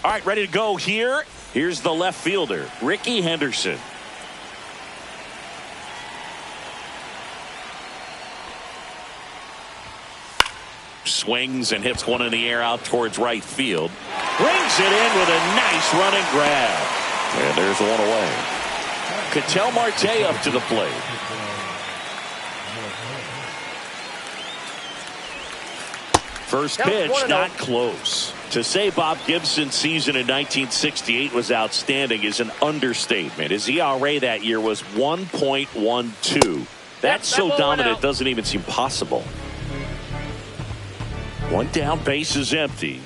All right, ready to go here. Here's the left fielder, Ricky Henderson. Swings and hits one in the air out towards right field. Brings it in with a nice running grab. And there's one away. Ketel Marte up to the plate. First pitch, not close. To say Bob Gibson's season in 1968 was outstanding is an understatement. His ERA that year was 1.12. That's so dominant it doesn't even seem possible. One down, base is empty.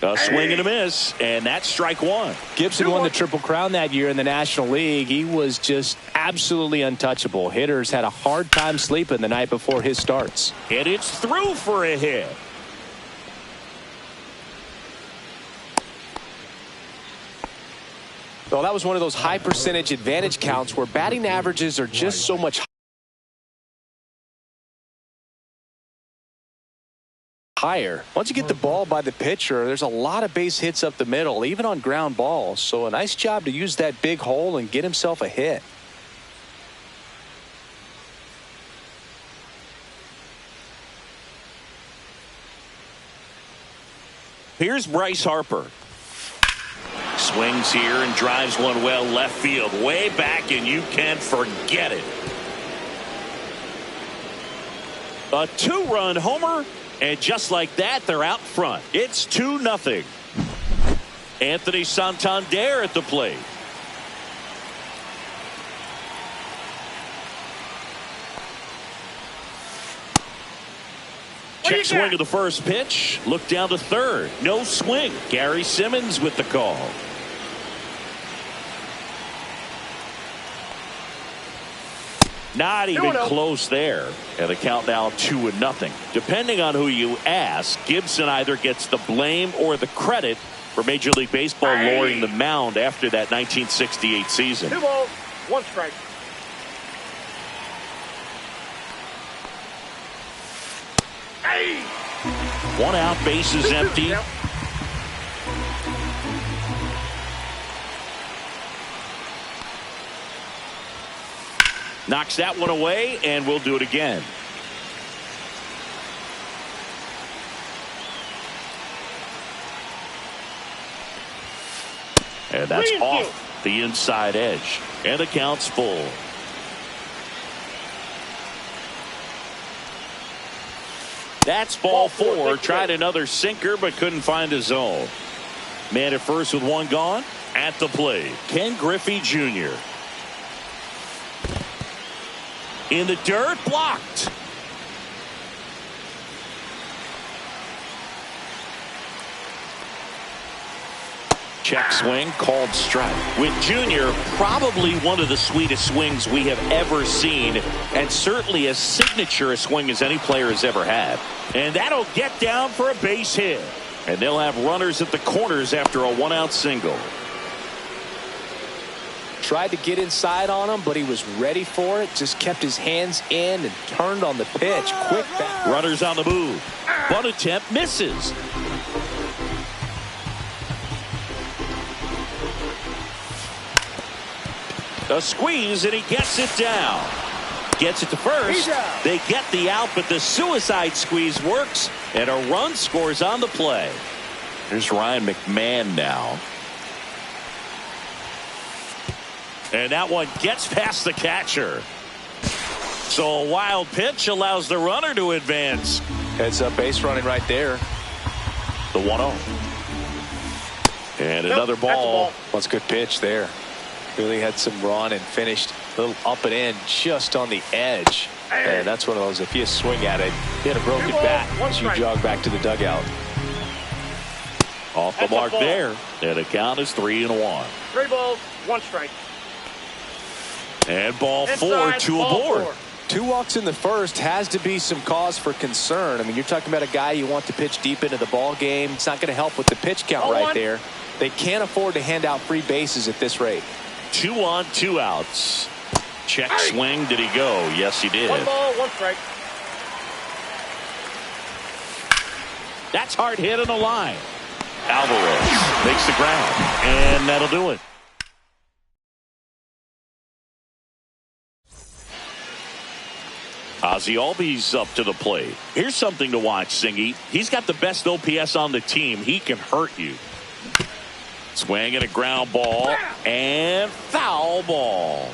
A swing and a miss, and that's strike one. Gibson won the Triple Crown that year in the National League. He was just absolutely untouchable. Hitters had a hard time sleeping the night before his starts. And it's through for a hit. Well, that was one of those high percentage advantage counts where batting averages are just so much higher. Once you get the ball by the pitcher, there's a lot of base hits up the middle, even on ground balls. So a nice job to use that big hole and get himself a hit. Here's Bryce Harper. Swings here and drives one well left field, way back, and you can forget it. A two-run homer, and just like that, they're out front. It's 2-0. Anthony Santander at the plate. Check swing of the first pitch. Look down to third. No swing. Gary Simmons with the call. Not even close there. And the count now 2-0. Depending on who you ask, Gibson either gets the blame or the credit for Major League Baseball lowering the mound after that 1968 season. 2 balls, 1 strike. One out, base is empty. Knocks that one away, and we'll do it again. And that's off the inside edge. And the count's full. That's ball 4. Tried another sinker, but couldn't find his zone. Man at first with one gone. At the plate, Ken Griffey Jr. In the dirt, blocked. Check swing, called strike. With Jr., probably one of the sweetest swings we have ever seen, and certainly as signature a swing as any player has ever had. And that'll get down for a base hit. And they'll have runners at the corners after a one-out single. Tried to get inside on him, but he was ready for it. Just kept his hands in and turned on the pitch. Quick back. Runners on the move. Bunt attempt misses. A squeeze, and he gets it down. Gets it to first. They get the out, but the suicide squeeze works, and a run scores on the play. Here's Ryan McMahon now. And that one gets past the catcher. So a wild pitch allows the runner to advance. Heads up base running right there. The 1-0. And another ball. That's a good pitch there. Really had some run and finished a little up and in just on the edge. And that's one of those, if you swing at it, hit a broken bat as you jog back to the dugout. Off the mark there. And the count is 3-1. 3 balls, 1 strike. And ball 4, 2 aboard. 2 walks in the first has to be some cause for concern. I mean, you're talking about a guy you want to pitch deep into the ball game. It's not going to help with the pitch count right there. They can't afford to hand out free bases at this rate. 2 on, 2 outs. Check swing. Did he go? Yes, he did. 1 ball, 1 strike. That's hard hit on the line. Alvarez makes the grab, and that'll do it. Ozzie Albies up to the plate. Here's something to watch, Singy. He's got the best OPS on the team. He can hurt you. Swing and a ground ball, and foul ball.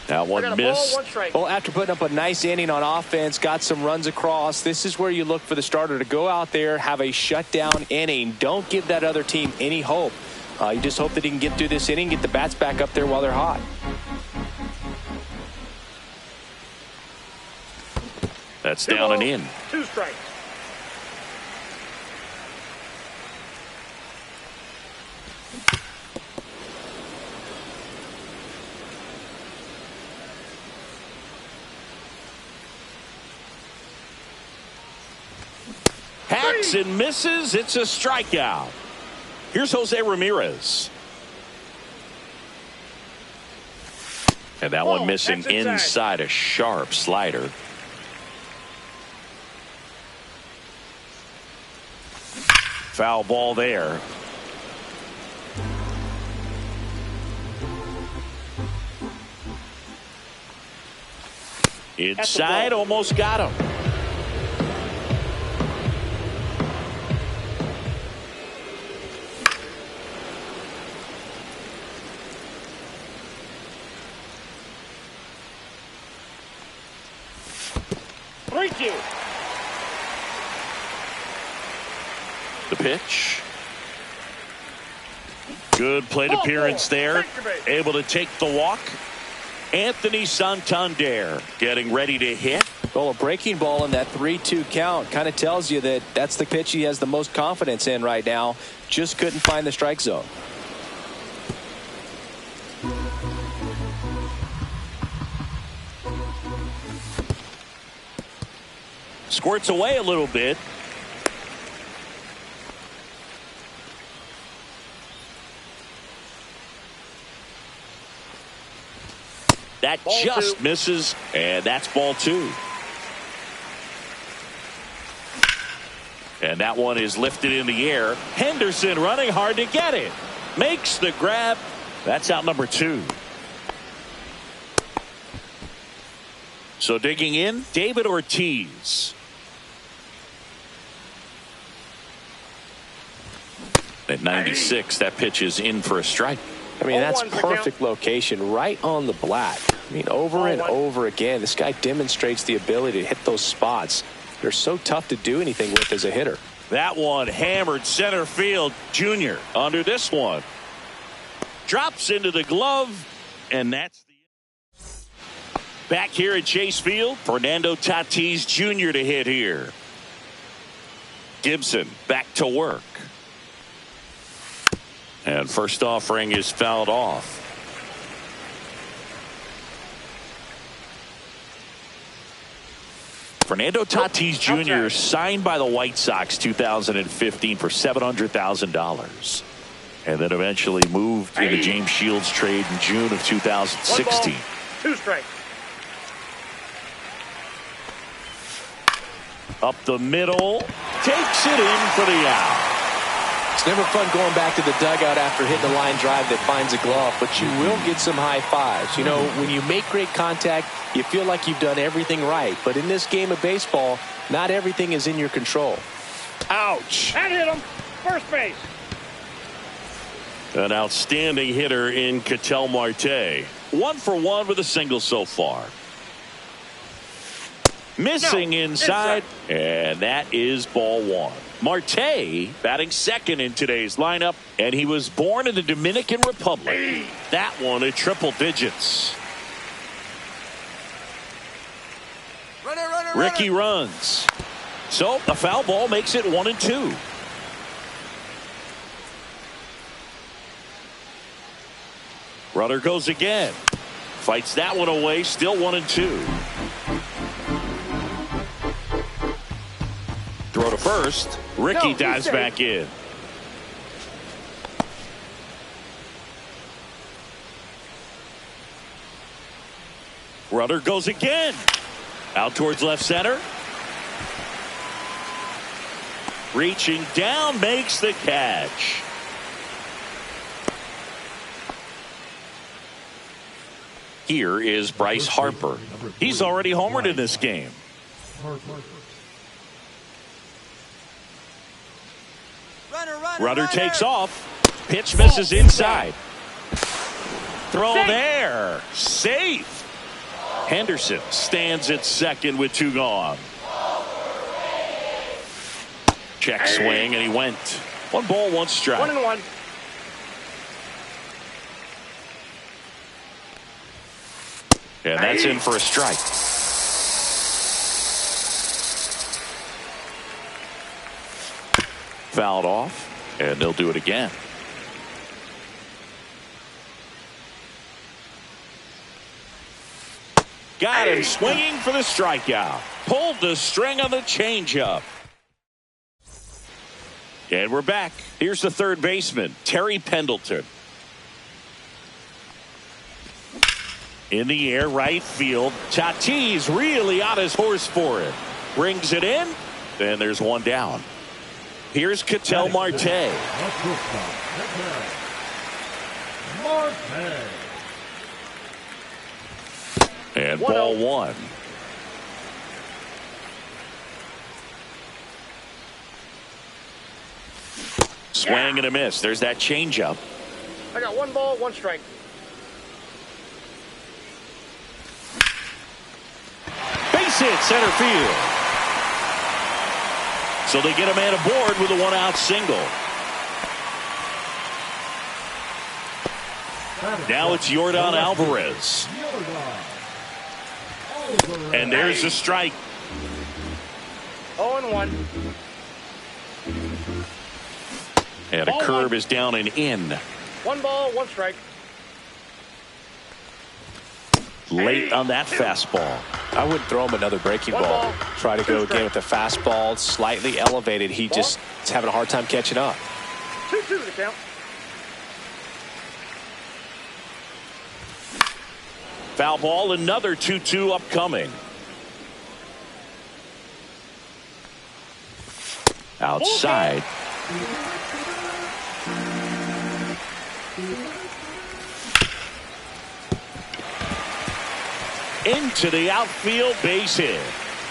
That one missed. Well, after putting up a nice inning on offense, got some runs across, this is where you look for the starter to go out there, have a shutdown inning. Don't give that other team any hope. You just hope that he can get through this inning, get the bats back up there while they're hot. That's down and in. 2 strikes. Hacks and misses. It's a strikeout. Here's Jose Ramirez. And that one missing inside, a sharp slider. Foul ball there. Inside, almost got him. The pitch. Good plate appearance there. Able to take the walk. Anthony Santander getting ready to hit. Well, a breaking ball in that 3-2 count kind of tells you that that's the pitch he has the most confidence in right now. Just couldn't find the strike zone. Squirts away a little bit. That ball just two. Misses, and that's ball 2. And that one is lifted in the air. Henderson running hard to get it. Makes the grab. That's out number 2. So digging in, David Ortiz. At 96, that pitch is in for a strike. I mean, that's perfect location right on the black. I mean, over and over again, this guy demonstrates the ability to hit those spots. They're so tough to do anything with as a hitter. That one hammered center field. Junior under this one. Drops into the glove, and that's the back here at Chase Field. Fernando Tatis Jr. to hit here. Gibson back to work. And first offering is fouled off. Fernando Tatis Jr. signed by the White Sox 2015 for $700,000. And then eventually moved in the James Shields trade in June of 2016. 2 strikes. Up the middle. Takes it in for the out. It's never fun going back to the dugout after hitting a line drive that finds a glove, but you will get some high fives. You know, when you make great contact, you feel like you've done everything right. But in this game of baseball, not everything is in your control. Ouch. That hit him. First base. An outstanding hitter in Ketel Marte. 1 for 1 with a single so far. Missing inside, and that is ball 1. Marte batting second in today's lineup, and he was born in the Dominican Republic. That one at triple digits. Ricky runs. So a foul ball makes it 1-2. Runner goes again. Fights that one away. Still 1-2. Throw to first. Ricky dives back in. Runner goes again. Out towards left center. Reaching down, makes the catch. Here is Bryce Harper. He's already homered in this game. Runner takes off. Pitch misses inside. Throw there. Safe. Henderson stands at second with 2 gone. Check swing, and he went. 1 ball, 1 strike. 1-1. And that's in for a strike. Fouled off, and they'll do it again. Got him swinging for the strikeout. Pulled the string on the changeup. And we're back. Here's the third baseman, Terry Pendleton. In the air, right field. Tatis really on his horse for it. Brings it in. Then there's 1 down. Here's Ketel Marte. And ball 1. Swing and a miss. There's that changeup. I got 1 ball, 1 strike. Base hit center field. So they get a man aboard with a 1-out single. Now it's Yordan Alvarez. And there's a strike. 0-1. And a curve is down and in. 1 ball, 1 strike. Late on that fastball. I wouldn't throw him another breaking ball. Try to go again with the fastball, slightly elevated. He just is having a hard time catching up. 2-2 the count. Foul ball, another 2-2 upcoming. Outside. Into the outfield, base hit.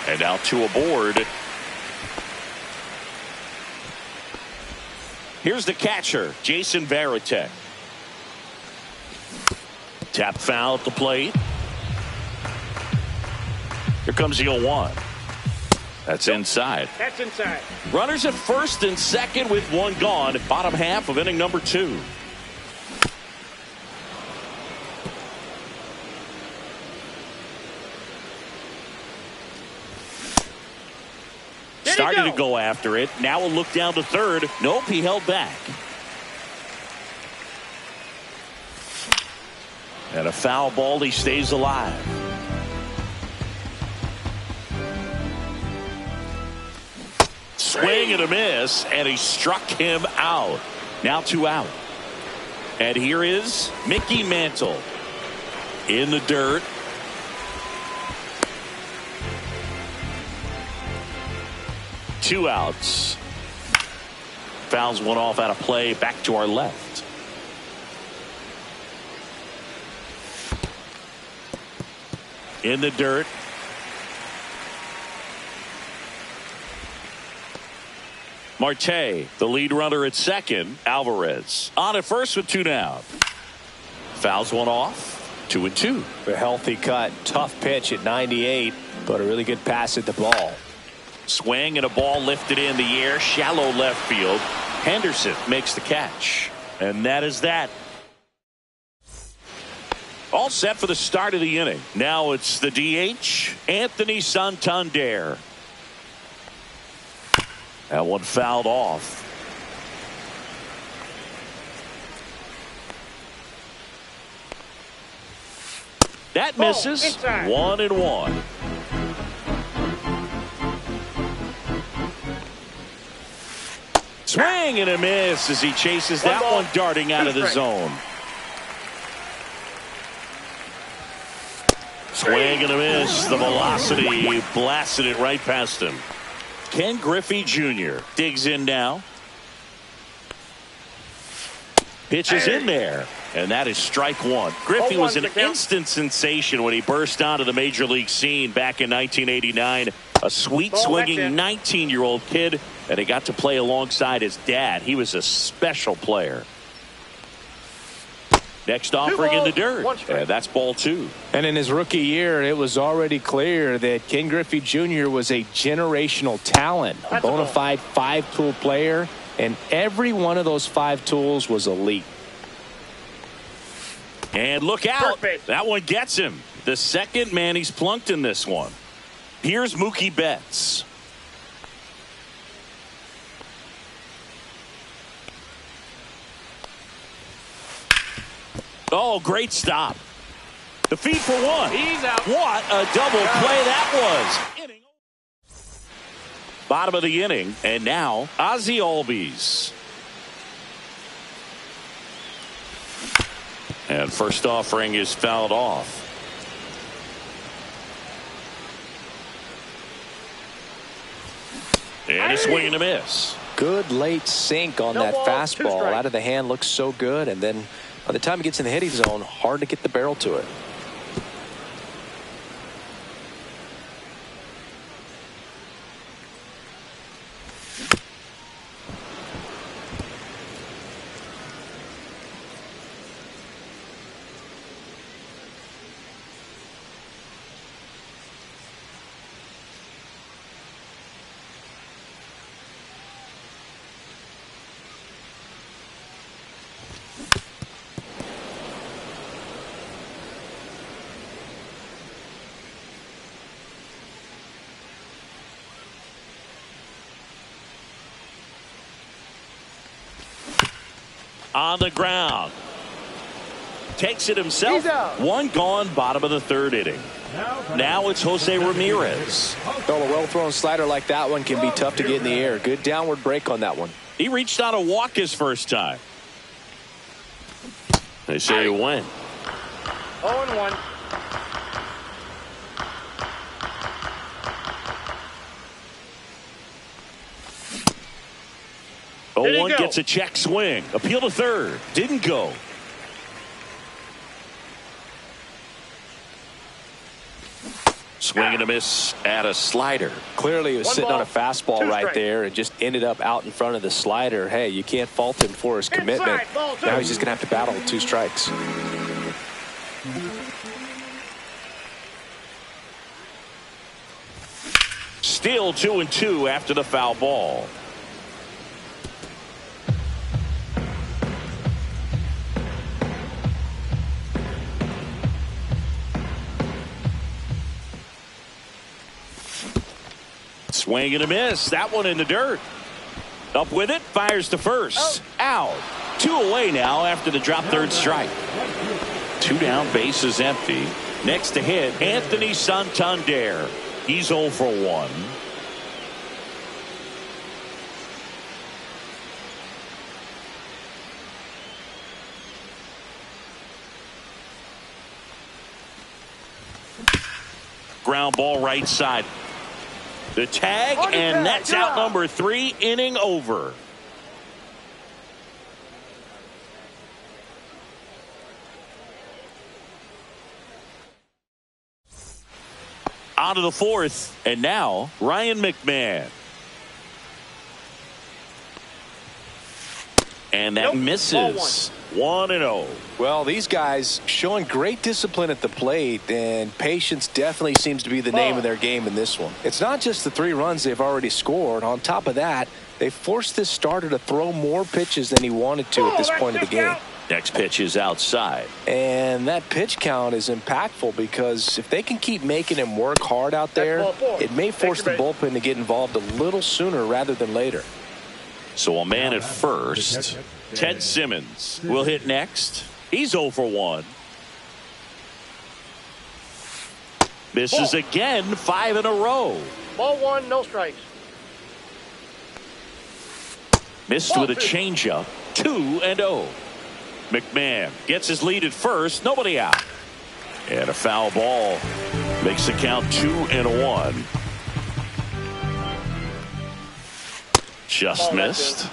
And out to aboard. Here's the catcher, Jason Varitek. Tap foul at the plate. Here comes the 0-1. That's inside. That's inside. Runners at first and second with 1 gone. Bottom half of inning number 2. Started to go after it. Now a look down to third. Nope, he held back. And a foul ball. He stays alive. Swing and a miss, and he struck him out. Now 2 out. And here is Mickey Mantle in the dirt. Two outs. Fouls 1 off out of play. Back to our left. In the dirt. Marte, the lead runner at second. Alvarez on at first with 2 down. Fouls 1 off. 2-2. A healthy cut. Tough pitch at 98, but a really good pass at the ball. Swing and a ball lifted in the air. Shallow left field. Henderson makes the catch. And that is that. All set for the start of the inning. Now it's the DH, Anthony Santander. That one fouled off. That misses. 1-1. Swing and a miss as he chases that one darting out of the zone. Swing and a miss. The velocity blasted it right past him. Ken Griffey Jr. digs in now. Pitches in there. And that is strike one. Griffey was an instant sensation when he burst onto the major league scene back in 1989. A sweet swinging 19-year-old kid, and he got to play alongside his dad. He was a special player. Next offering in the dirt, and that's ball two. And in his rookie year, it was already clear that Ken Griffey Jr. was a generational talent, a bona fide five-tool player, and every one of those five tools was elite. And look out. That one gets him. The second man he's plunked in this one. Here's Mookie Betts. Oh, great stop. The feed for one. He's out. What a double play that was. Bottom of the inning. And now Ozzie Albies. And first offering is fouled off. And a swing and a miss. Good late sink on that fastball. Out of the hand, looks so good. And then by the time it gets in the hitting zone, hard to get the barrel to it. On the ground. Takes it himself. One gone, bottom of the third inning. Now it's Jose Ramirez. Well, a well-thrown slider like that one can be tough to get in the air. Good downward break on that one. He reached on a walk his first time. They say he went. 0-1. One gets a check swing. Appeal to third. Didn't go. Swing and a miss at a slider. Clearly he was sitting on a fastball right there and just ended up out in front of the slider. Hey, you can't fault him for his commitment. Now he's just going to have to battle with two strikes. Still 2-2 after the foul ball. Swing and a miss. That one in the dirt. Up with it. Fires to first. Out. Two away now after the drop third strike. Two down. Bases empty. Next to hit, Anthony Santander. He's 0 for 1. Ground ball right side. The tag, and that's out number 3, inning over. On to the fourth, and now Ryan McMahon. And that misses. 1-0. Well, these guys showing great discipline at the plate, and patience definitely seems to be the name of their game in this one. It's not just the 3 runs they've already scored. On top of that, they forced this starter to throw more pitches than he wanted to at this point of the game. Next pitch is outside. And that pitch count is impactful because if they can keep making him work hard out there, it may force the bullpen to get involved a little sooner rather than later. So a man at first. Ted Simmons will hit next. He's 0 for 1. Misses again, 5 in a row. Ball 1, no strikes. Missed with a changeup. 2-0. McMahon gets his lead at first. Nobody out. And a foul ball makes the count 2-1. Just missed.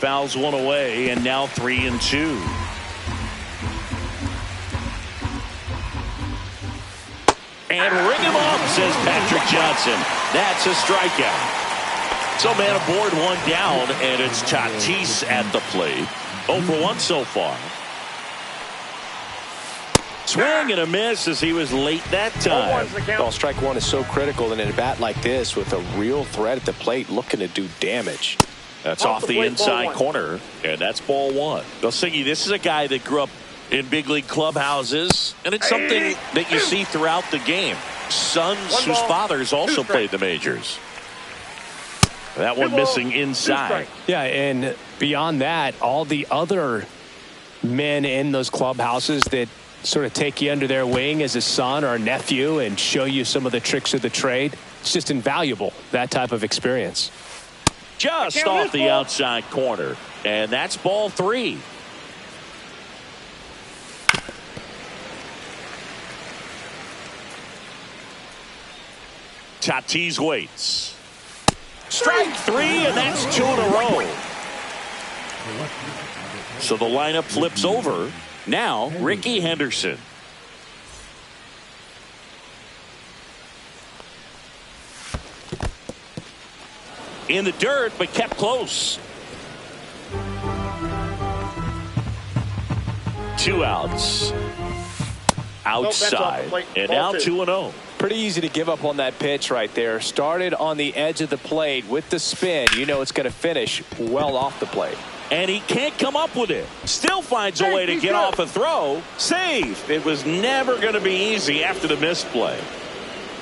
Fouls one away, and now 3-2. And ring him up, says Patrick Johnson. That's a strikeout. So man aboard, one down, and it's Tatis at the plate. 0 for 1 so far. Swing and a miss as he was late that time. Well, strike one is so critical in a bat like this with a real threat at the plate looking to do damage. That's off the inside corner, and that's ball one. Well, Siggy, this is a guy that grew up in big league clubhouses, and it's something that you see throughout the game. Sons whose fathers also played the majors. That one missing inside. Yeah, and beyond that, all the other men in those clubhouses that sort of take you under their wing as a son or a nephew and show you some of the tricks of the trade. It's just invaluable, that type of experience. Just off the outside corner, and that's ball three. Tatis waits. Strike three, and that's 2 in a row. So the lineup flips over. Now, Ricky Henderson. In the dirt, but kept close. 2 outs. Outside. And now 2-0. Pretty easy to give up on that pitch right there. Started on the edge of the plate with the spin. You know it's going to finish well off the plate. And he can't come up with it. Still finds a way to get off a throw. Save. It was never going to be easy after the misplay.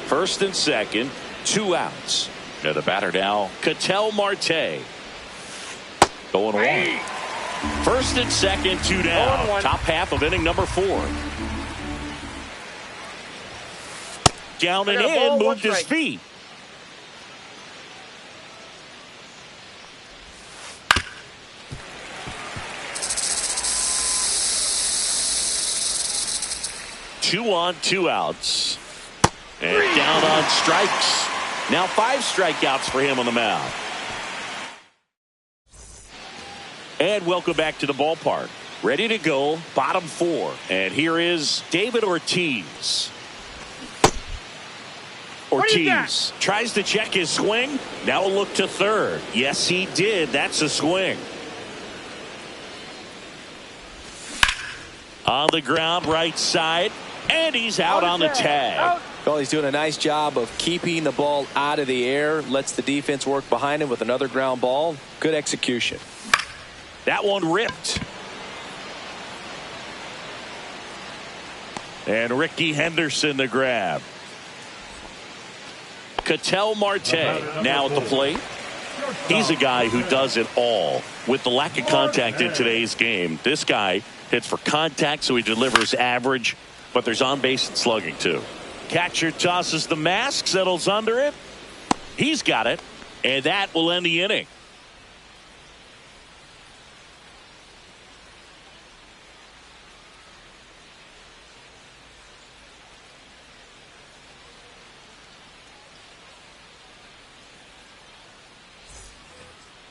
First and second, 2 outs. And the batter now, Ketel Marte. Going one. First and second, 2 down. Top half of inning number 4. Down and in, moved his feet. Two on, 2 outs. And down on strikes. Now 5 strikeouts for him on the mound. And welcome back to the ballpark. Ready to go, bottom 4. And here is David Ortiz. Ortiz tries to check his swing. Now a look to third. Yes, he did. That's a swing. On the ground, right side. And he's out on the tag. Well, he's doing a nice job of keeping the ball out of the air. Lets the defense work behind him with another ground ball. Good execution. That one ripped. And Ricky Henderson the grab. Ketel Marte now at the plate. He's a guy who does it all. With the lack of contact in today's game, this guy hits for contact, so he delivers average, but there's on base and slugging too. Catcher tosses the mask, settles under it. He's got it, and that will end the inning.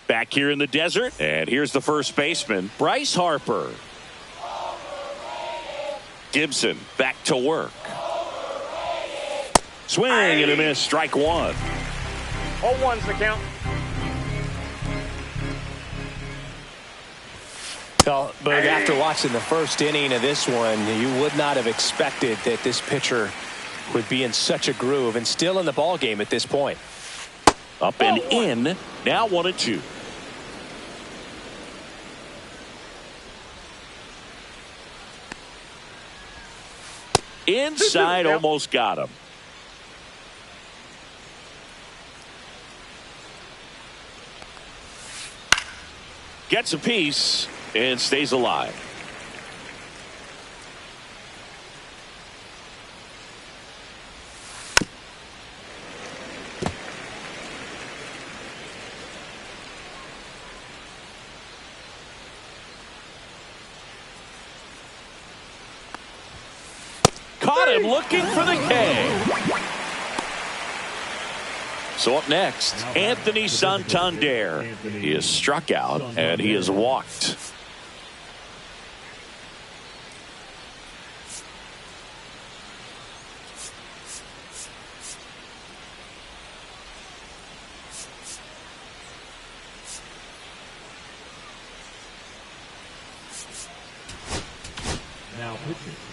Back here in the desert, and here's the first baseman, Bryce Harper. Gibson back to work. Swing and a miss, strike one. 0-1's the count. Well, but after watching the first inning of this one, you would not have expected that this pitcher would be in such a groove and still in the ball game at this point. Up and in, now 1-2. Inside, almost got him. Gets a piece and stays alive. Caught him looking for the K. So up next, Anthony Santander. He is struck out and he is walked.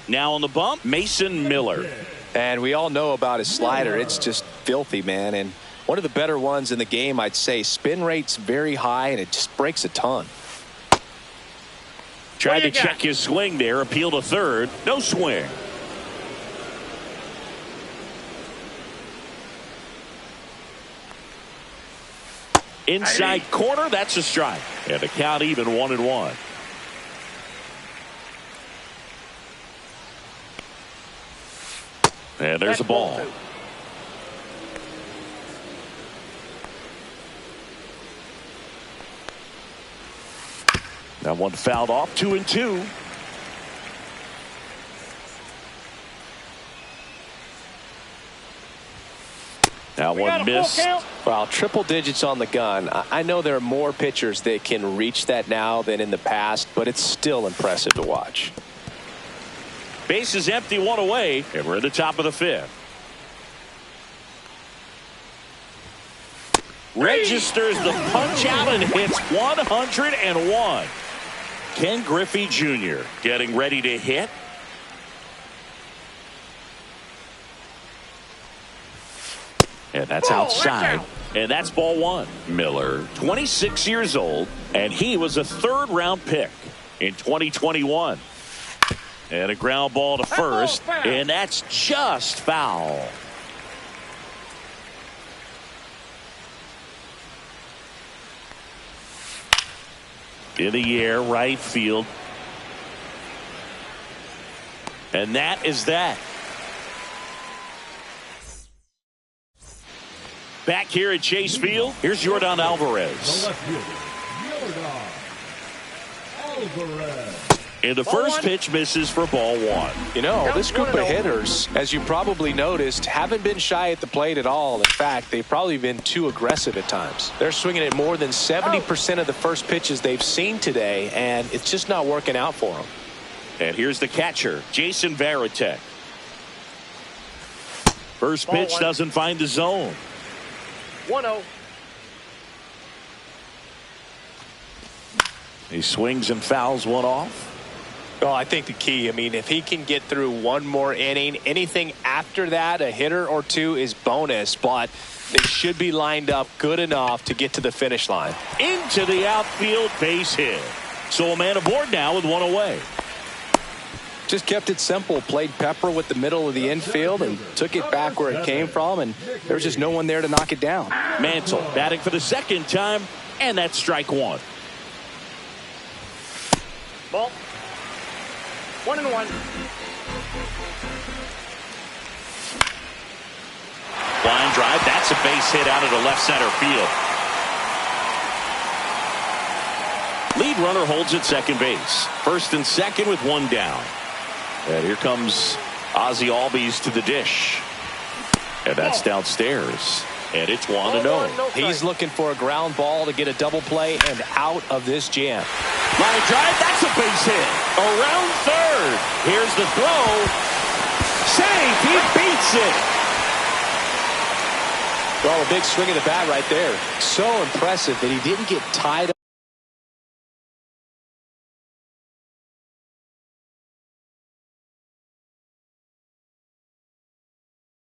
Now on the bump, Mason Miller. And we all know about his slider. It's just filthy, man. And one of the better ones in the game, I'd say. Spin rate's very high, and it just breaks a ton. Tried to check his swing there. Appeal to third. No swing. Inside corner. That's a strike. And the count even 1-1. And there's a ball. That one fouled off. 2-2. That one missed. Well, triple digits on the gun. I know there are more pitchers that can reach that now than in the past, but it's still impressive to watch. Base is empty, one away, and we're at the top of the fifth. Registers the punch out and hits 101. Ken Griffey Jr. getting ready to hit. And that's outside. And that's ball one. Miller, 26 years old, and he was a third-round pick in 2021. And a ground ball to first, and that's just foul. In the air, right field. And that is that. Back here at Chase Field, here's Yordan Alvarez. And the first pitch misses for ball one. You know, this group of hitters, as you probably noticed, haven't been shy at the plate at all. In fact, they've probably been too aggressive at times. They're swinging at more than 70% of the first pitches they've seen today, and it's just not working out for them. And here's the catcher, Jason Varitek. First pitch doesn't find the zone. 1-0. He swings and fouls one off. Well, I think the key, I mean, if he can get through one more inning, anything after that, a hitter or two is bonus, but they should be lined up good enough to get to the finish line. Into the outfield, base hit. So a man aboard now with one away. Just kept it simple, played pepper with the middle of the infield and took it back where it came from, and there was just no one there to knock it down. Mantle batting for the second time, and that's strike one. Ball. 1-1. Line drive, that's a base hit out of the left center field. Lead runner holds at second base. First and second with one down. And here comes Ozzie Albies to the dish. And that's downstairs. And it's 1-0. He's looking for a ground ball to get a double play and out of this jam. Line drive, that's a base hit. Around third. Here's the throw. Safe, he beats it. Well, a big swing of the bat right there. So impressive that he didn't get tied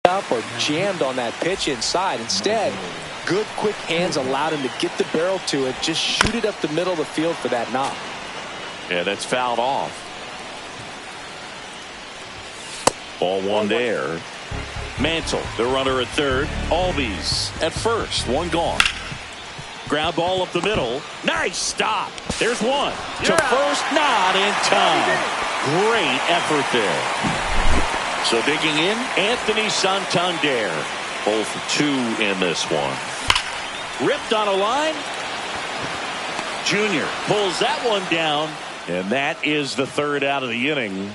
up or jammed on that pitch inside. Instead, good quick hands allowed him to get the barrel to it, just shoot it up the middle of the field for that knock. Yeah, that's fouled off. Ball one there. Mantle, the runner at third. Albies at first, one gone. Ground ball up the middle. Nice stop. There's one. To first, not in time. Great effort there. So digging in, Anthony Santander. 0 for 2 in this one. Ripped on a line. Junior pulls that one down. And that is the third out of the inning.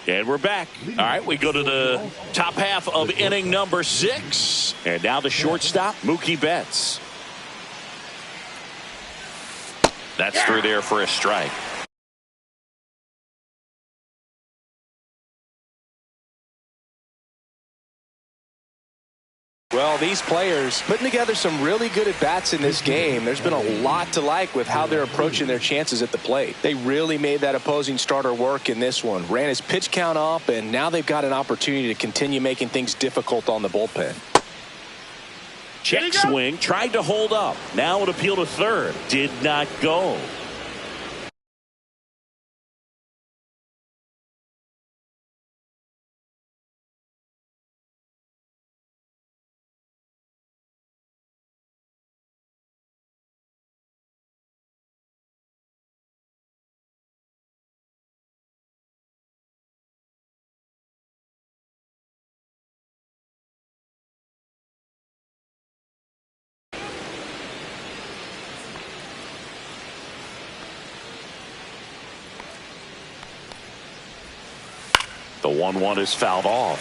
And we're back. All right, we go to the top half of inning number 6. And now the shortstop, Mookie Betts. That's through there for a strike. Well, these players putting together some really good at-bats in this game. There's been a lot to like with how they're approaching their chances at the plate. They really made that opposing starter work in this one. Ran his pitch count up, and now they've got an opportunity to continue making things difficult on the bullpen. Check swing, tried to hold up. Now an appeal to third. Did not go. The 1-1 is fouled off.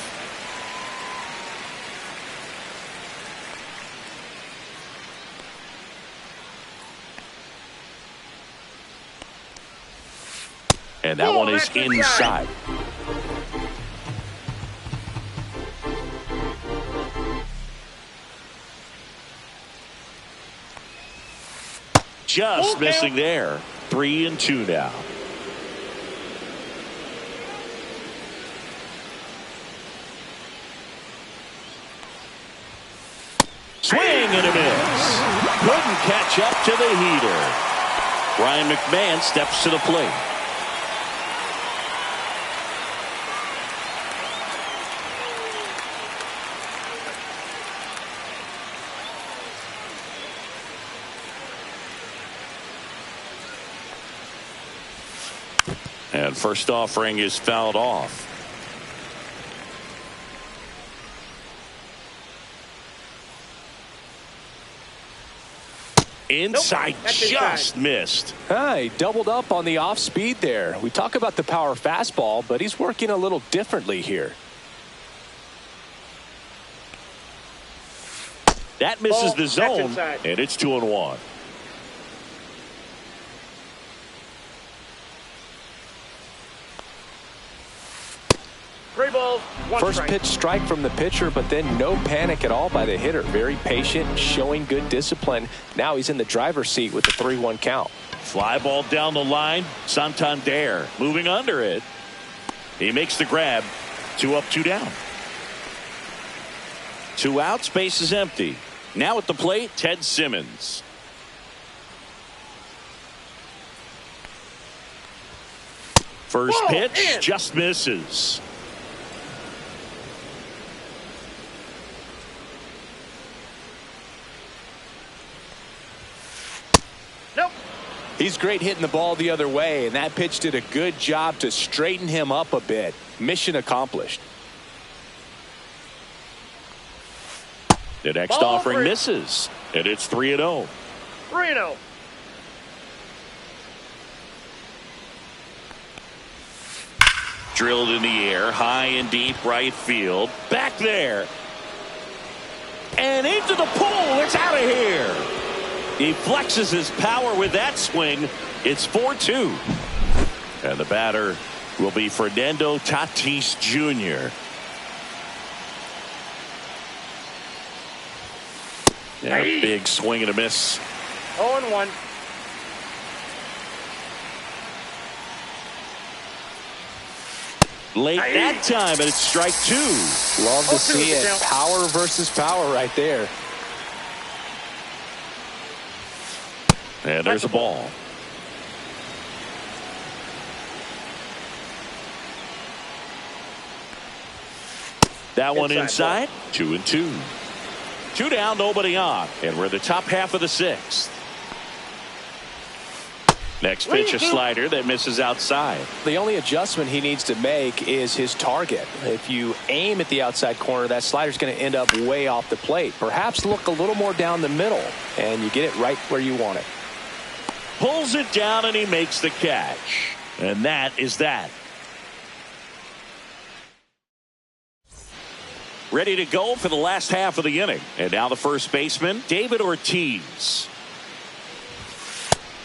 And that one is inside. Just missing there. 3-2 now. Swing and a miss. Couldn't catch up to the heater. Ryan McMahon steps to the plate. And first offering is fouled off. Inside, nope, just missed. He doubled up on the off speed there. We talk about the power fastball, but he's working a little differently here. That misses the zone, and it's 2-1. First pitch strike from the pitcher, but then no panic at all by the hitter. Very patient, showing good discipline. Now he's in the driver's seat with the 3-1 count. Fly ball down the line. Santander moving under it. He makes the grab. 2 up, 2 down. 2 outs, base is empty. Now at the plate, Ted Simmons. First pitch just misses. He's great hitting the ball the other way, and that pitch did a good job to straighten him up a bit. Mission accomplished. The next offering misses, and it's 3-0. 3-0. Drilled in the air, high and deep right field. Back there. And into the pool. It's out of here. He flexes his power with that swing. It's 4-2. And the batter will be Fernando Tatis Jr. Yeah, big swing and a miss. 0-1. Late that time, and it's strike 2. Love to see it. Power versus power right there. And there's a ball. That one inside. 2-2. 2 down, nobody on. And we're in the top half of the 6th. Next pitch, a slider that misses outside. The only adjustment he needs to make is his target. If you aim at the outside corner, that slider's going to end up way off the plate. Perhaps look a little more down the middle, and you get it right where you want it. Pulls it down, and he makes the catch. And that is that. Ready to go for the last half of the inning. And now the first baseman, David Ortiz.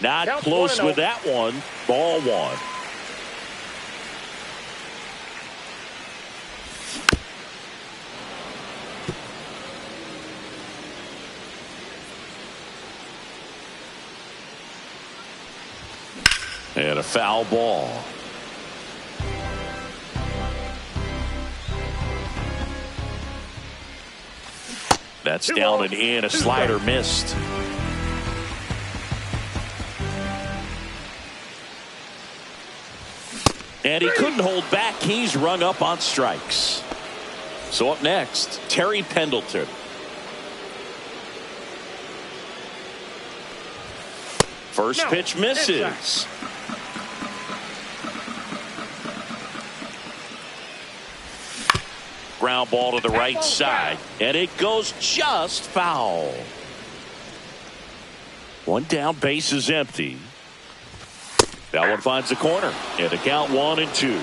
Not Count close 1-0. with that one. Ball one. And a foul ball. That's down and in. A slider missed. And he couldn't hold back. He's rung up on strikes. So up next, Terry Pendleton. First pitch misses. Ground ball to the right side. And it goes just foul. One down, base is empty. That one finds the corner. And the count 1-2.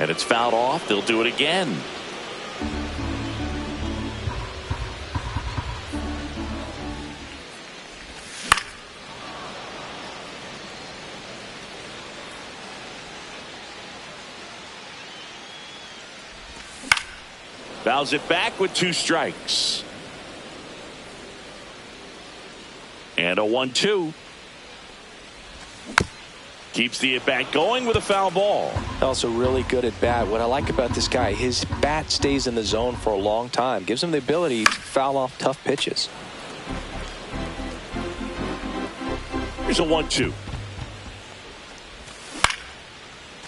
And it's fouled off. They'll do it again. Fouls it back with 2 strikes. And a 1-2. Keeps the at-bat going with a foul ball. Also really good at bat. What I like about this guy, his bat stays in the zone for a long time. Gives him the ability to foul off tough pitches. Here's a 1-2.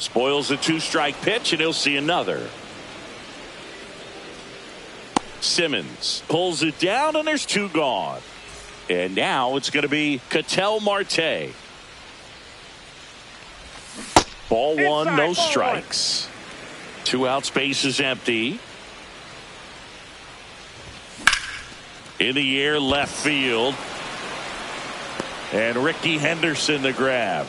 Spoils the 2-strike pitch, and he'll see another. Simmons pulls it down, and there's 2 gone. And now it's going to be Ketel Marte. Ball 1, no strikes. 2 outs, base is empty. In the air, left field. And Ricky Henderson the grab.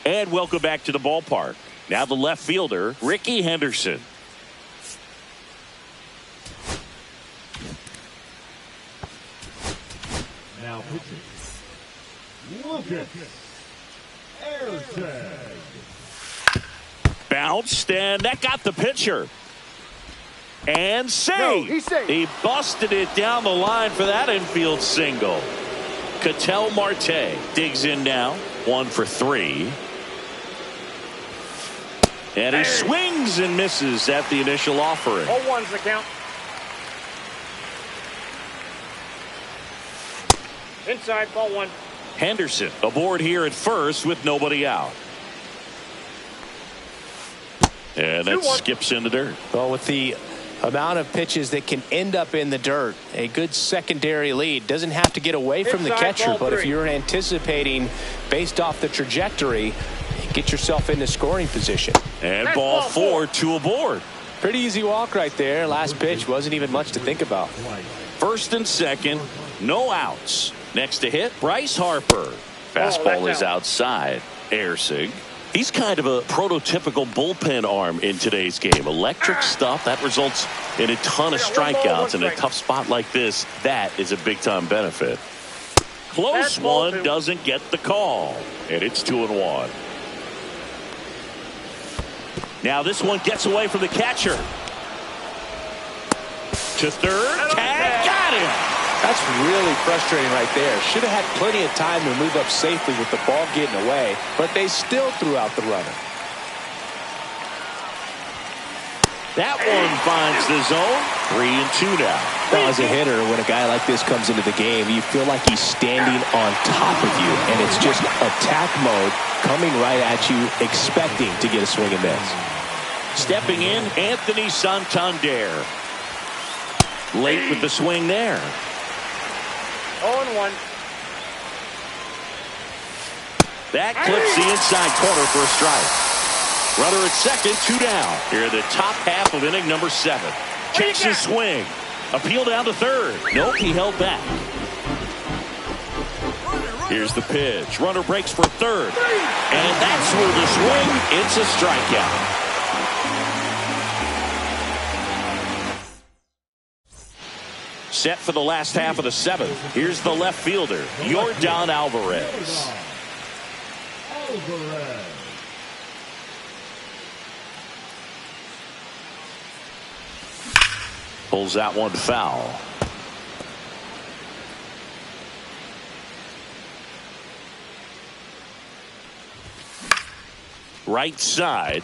And welcome back to the ballpark. Now the left fielder, Ricky Henderson. Now pitching. Lucas Airtag. Bounced, and that got the pitcher. And saved. No, he's safe. He busted it down the line for that infield single. Ketel Marte digs in now. 1 for 3. And he swings and misses at the initial offering. 0-1's the count. Inside, ball 1. Henderson aboard here at first with nobody out. And that 2-1. skips in the dirt. Well, with the amount of pitches that can end up in the dirt, a good secondary lead. Doesn't have to get away from the Inside, catcher, ball but if 3. you're anticipating based off the trajectory, get yourself into scoring position. And That's ball ball 4, 2 aboard. Pretty easy walk right there. Last pitch wasn't even much to think about. First and second, no outs. Next to hit, Bryce Harper. Fastball that's is out. outside. Ersig. He's kind of a prototypical bullpen arm in today's game. Electric stuff that results in a ton of Yeah, 1 ball, 1 strikeouts in a strike. tough spot like this. That is a big time benefit. Close That's ball one 2. doesn't get the call, and it's 2-1. Now this one gets away from the catcher. To third, tag, got him. That's really frustrating right there. Should have had plenty of time to move up safely with the ball getting away, but they still threw out the runner. That one finds the zone. 3-2 now. Now, as a hitter, when a guy like this comes into the game, you feel like he's standing on top of you, and it's just attack mode coming right at you, expecting to get a swing and miss. Stepping in, Anthony Santander. Late with the swing there. 0-1. That clips the inside corner for a strike. Runner at second, 2 down. Here in the top half of inning number 7. Checks his swing. Appeal down to third. Nope, he held back. Here's the pitch. Runner breaks for third. And that's where the swing. It's a strikeout. Set for the last half of the seventh. Here's the left fielder, Yordan Alvarez. Pulls that one foul. Right side.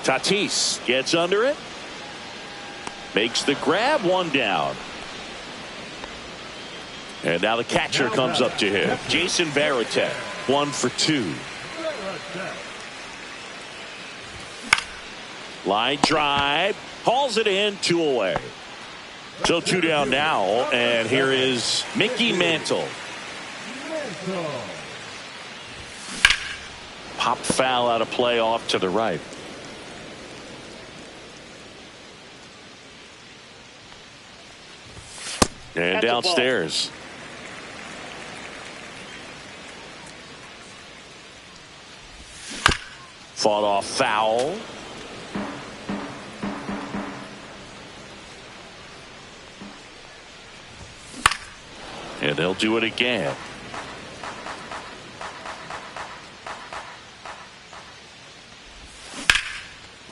Tatis gets under it. Makes the grab, one down. And now the catcher comes up to him. Jason Varitek, 1 for 2. Line drive. Hauls it in, 2 away. So 2 down now. And here is Mickey Mantle. Pop foul out of play off to the right. And downstairs. Fought off foul. And they'll do it again.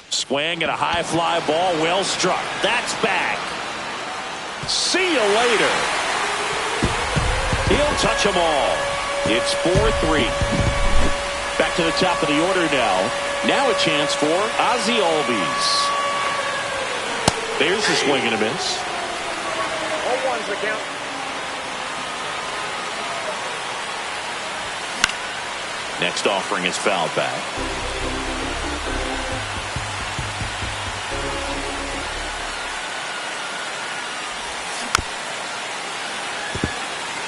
Swing and a high fly ball, well struck. That's back. See you later. He'll touch them all. It's 4-3. Back to the top of the order now. Now a chance for Ozzie Albies. There's the swing and a miss. 0-1's the count. Next offering is fouled back.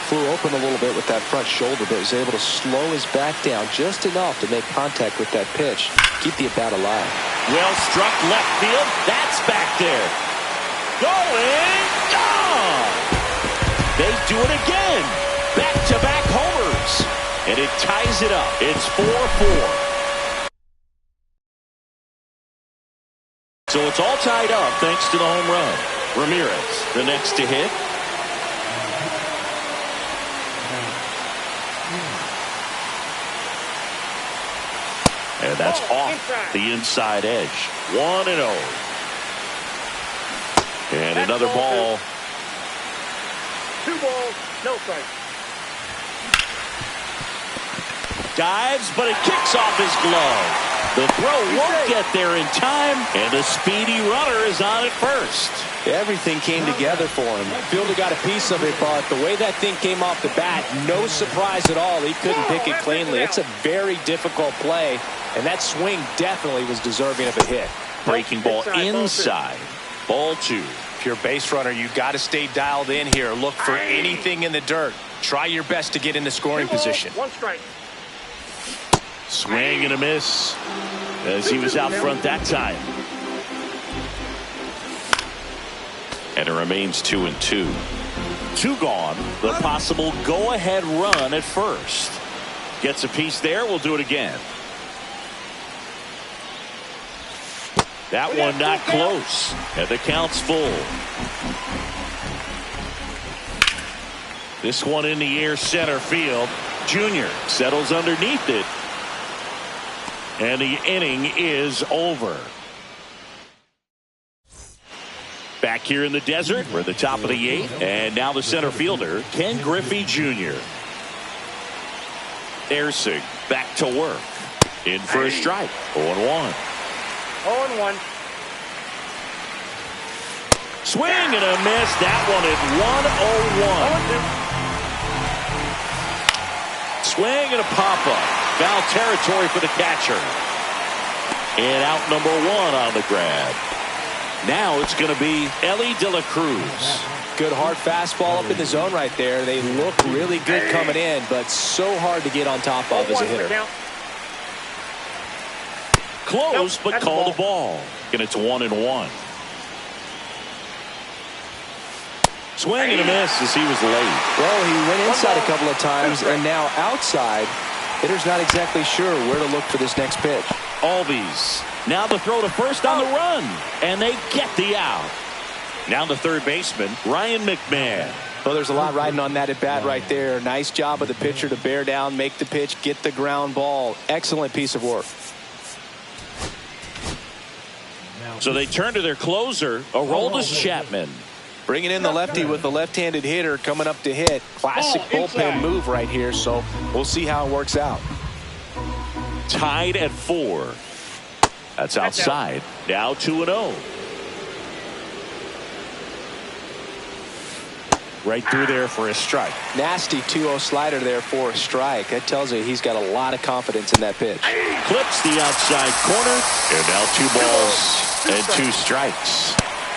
Flew open a little bit with that front shoulder, but was able to slow his back down just enough to make contact with that pitch. Keep the at-bat alive. Well struck left field. That's back there. Going. Gone. They do it again. Back-to-back homers. And it ties it up. It's 4-4. So it's all tied up thanks to the home run. Ramirez, the next to hit. And that's off the inside edge. 1-0. And another ball. 2 balls, no strikes. Dives, but it kicks off his glove. The throw won't get there in time, and the speedy runner is on at first. Everything came together for him. Fielder got a piece of it, but the way that thing came off the bat, no surprise at all. He couldn't pick it cleanly. It's a very difficult play, and that swing definitely was deserving of a hit. Breaking ball inside. Ball 2. If you're a base runner, you got to stay dialed in here. Look for anything in the dirt. Try your best to get in the scoring position. 1 strike. Swing and a miss as he was out front that time. And it remains 2-2. 2 gone. The possible go-ahead run at first. Gets a piece there. We'll do it again. That one not close. And the count's full. This one in the air center field. Junior settles underneath it. And the inning is over. Back here in the desert, we're at the top of the 8th. And now the center fielder, Ken Griffey Jr. Ersig back to work. In for a strike. 0-1. 0-1. Swing and a miss. That one at 1-0-1. Swing and a pop-up. Foul territory for the catcher. And out number 1 on the grab. Now it's going to be Ellie De La Cruz. Good hard fastball up in the zone right there. They look really good coming in, but so hard to get on top of as a hitter. Close, but called the ball. And it's 1-1. Swing and a miss as he was late. Well, he went inside a couple of times, and now outside. Hitter's not exactly sure where to look for this next pitch. Albies. Now the throw to first on the run. And they get the out. Now the third baseman, Ryan McMahon. Well, there's a lot riding on that at bat right there. Nice job of the pitcher to bear down, make the pitch, get the ground ball. Excellent piece of work. So they turn to their closer, Aroldis Chapman. Bringing in the lefty with the left-handed hitter coming up to hit. Classic bullpen move right here, so we'll see how it works out. Tied at 4. That's outside. Now 2-0. Right through there for a strike. Nasty 2-0 slider there for a strike. That tells you he's got a lot of confidence in that pitch. Clips the outside corner. And now 2 balls and 2 strikes.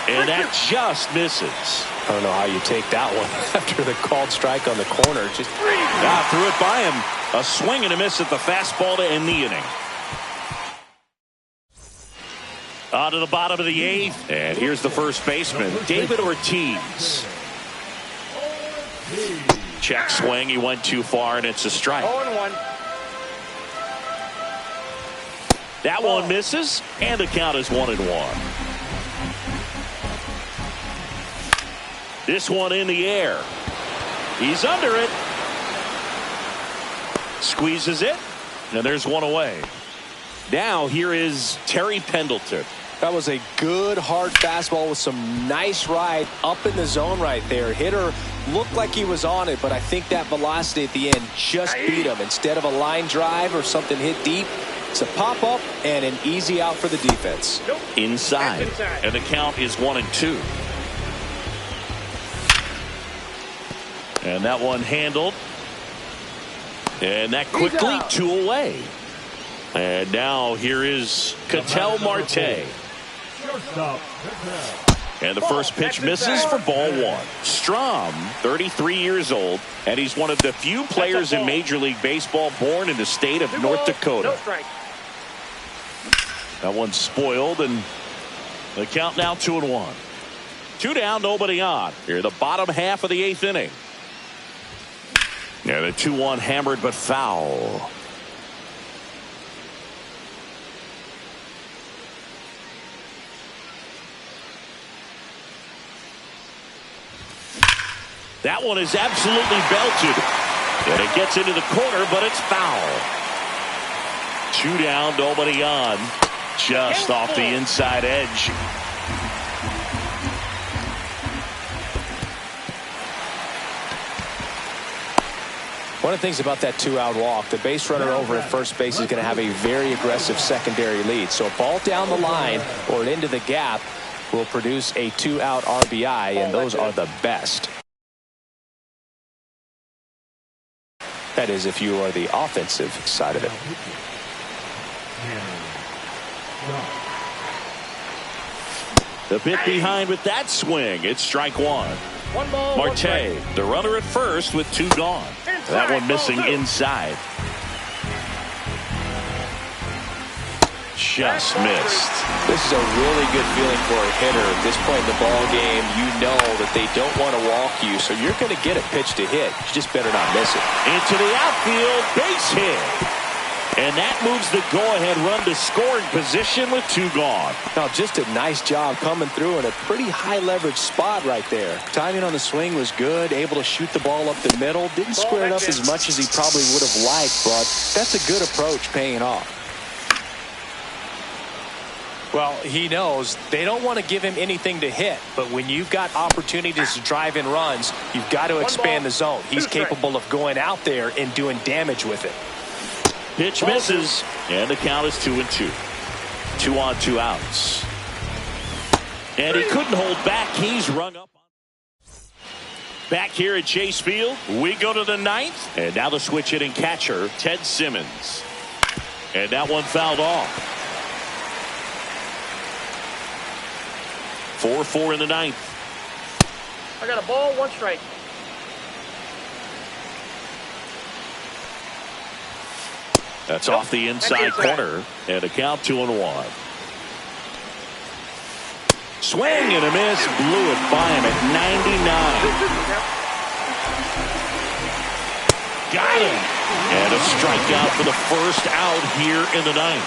And that just misses. I don't know how you take that one after the called strike on the corner. Just threw it by him. A swing and a miss at the fastball to end the inning. On to the bottom of the 8th. And here's the first baseman, David Ortiz. Check swing. He went too far, and it's a strike. 0-1. That one misses, and the count is 1-1. This one in the air. He's under it. Squeezes it, and there's one away. Now here is Terry Pendleton. That was a good hard fastball with some nice ride up in the zone right there. Hitter looked like he was on it, but I think that velocity at the end just beat him. Instead of a line drive or something hit deep, it's a pop up and an easy out for the defense. Inside. And the count is 1-2. And that one handled. And that quickly 2 away. And now here is Ketel Marte. And the first pitch misses for ball 1. Strom, 33 years old, and he's one of the few players in Major League Baseball born in the state of North Dakota. That one's spoiled, and the count now 2-1. 2 down, nobody on. Here, the bottom half of the 8th inning. Yeah, the 2-1 hammered but foul. That one is absolutely belted. And it gets into the corner, but it's foul. 2 down, nobody on. Just off the inside edge. One of the things about that 2-out walk, the base runner over at first base is going to have a very aggressive secondary lead. So a ball down the line or into the gap will produce a 2-out RBI, and those are the best. That is, if you are the offensive side of it. The bit behind with that swing. It's strike 1. Marte, the runner at first with 2 gone. That one missing inside. Just missed. This is a really good feeling for a hitter at this point in the ball game. You know that they don't want to walk you, so you're going to get a pitch to hit. You just better not miss it. Into the outfield, base hit. And that moves the go-ahead run to scoring position with 2 gone. Now, just a nice job coming through in a pretty high-leverage spot right there. Timing on the swing was good, able to shoot the ball up the middle. Didn't square it up as much as he probably would have liked, but that's a good approach paying off. Well, he knows they don't want to give him anything to hit, but when you've got opportunities to drive in runs, you've got to expand the zone. He's capable of going out there and doing damage with it. Pitch misses, and the count is 2-2. 2 on, 2 outs. And he couldn't hold back. He's rung up. Back here at Chase Field, we go to the 9th, and now the switch hitting catcher, Ted Simmons. And that one fouled off. 4-4 in the 9th. I got a ball, 1 strike. That's off the inside corner, and a count 2-1. Swing and a miss. Blew it by him at 99. Got him. And a strikeout for the first out here in the ninth.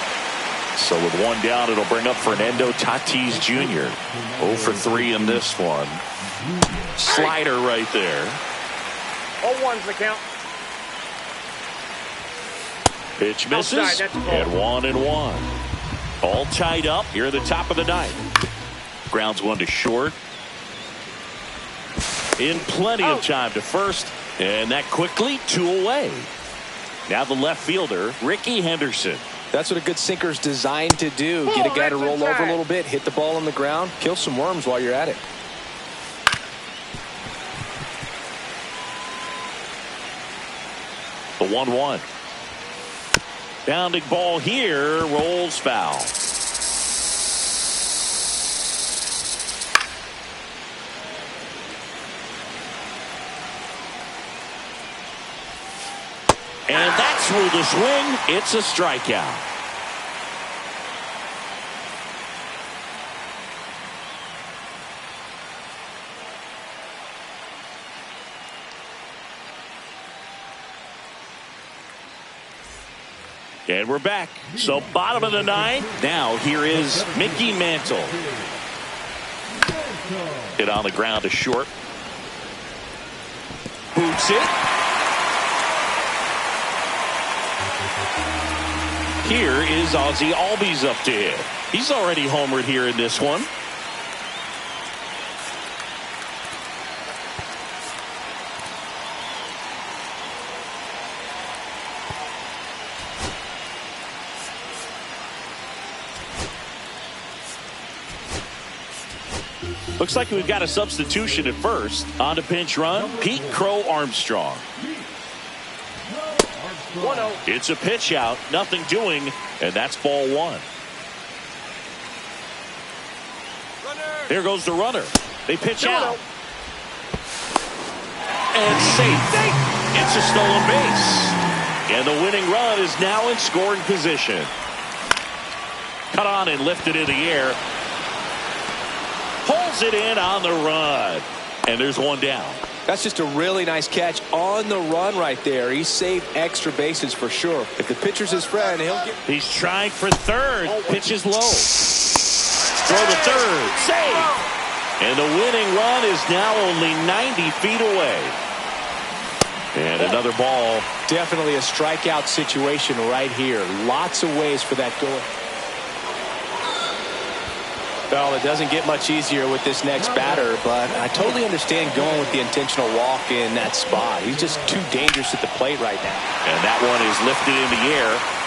So with one down, it'll bring up Fernando Tatis Jr. 0 for 3 in this one. Slider right there. 0-1's the count. Pitch misses. Outside, And 1-1. All tied up here at the top of the ninth. Grounds one to short. In plenty of time to first. And that quickly 2 away. Now the left fielder, Ricky Henderson. That's what a good sinker's designed to do. Get a guy to roll over a little bit, hit the ball on the ground, kill some worms while you're at it. The 1-1. Bounding ball here, rolls foul. And that's through the swing. It's a strikeout. And we're back. So bottom of the ninth. Now here is Mickey Mantle. Hit on the ground to short. Boots it. Here is Ozzie Albies up to hit. He's already homered here in this one. Looks like we've got a substitution at first. On to pinch run, Pete Crow Armstrong. 1-0. It's a pitch out, nothing doing, and that's ball one. There goes the runner. They pitch out. And safe. It's a stolen base. And the winning run is now in scoring position. Cut on and lifted in the air. Pulls it in on the run. And there's one down. That's just a really nice catch on the run right there. He saved extra bases for sure. If the pitcher's his friend, he'll get... He's trying for third. Pitch is low. Throw the third. Save. And the winning run is now only 90 feet away. And another ball. Definitely a strikeout situation right here. Lots of ways for that goal. Well, it doesn't get much easier with this next batter, but I totally understand going with the intentional walk in that spot. He's just too dangerous at the plate right now. And that one is lifted in the air.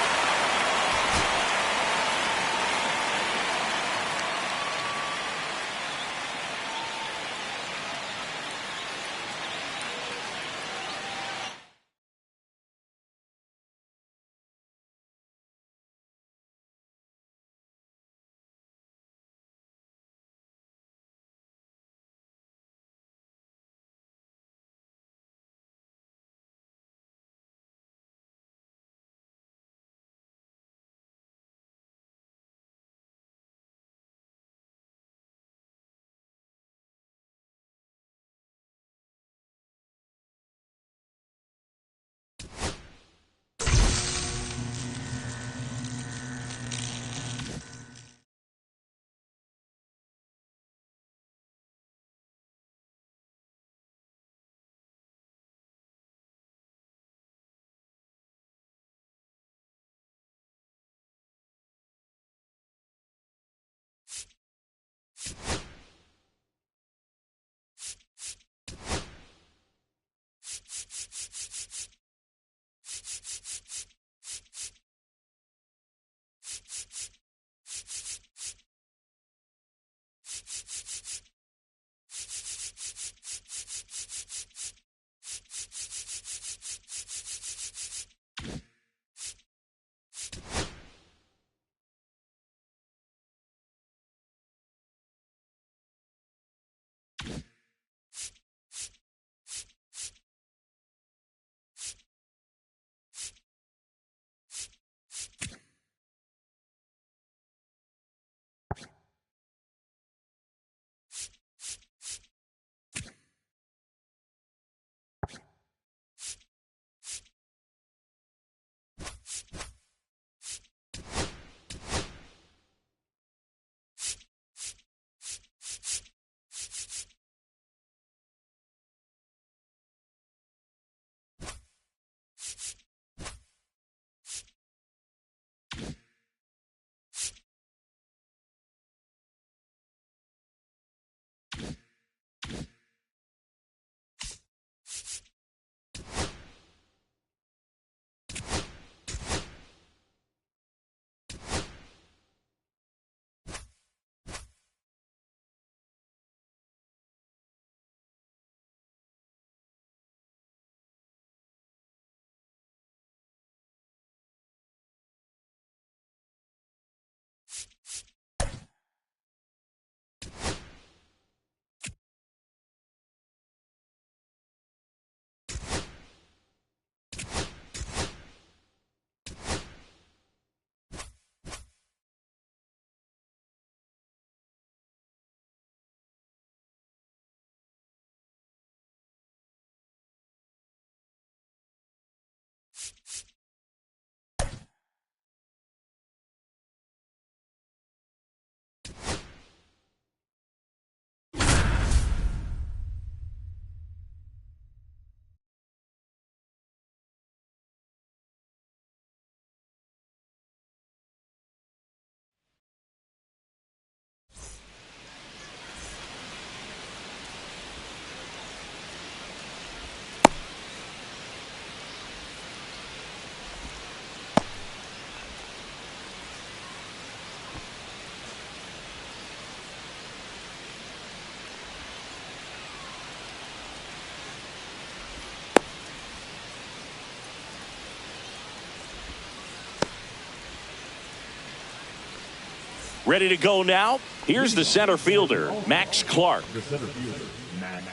Ready to go now. Here's the center fielder, Max Clark. The center fielder, Max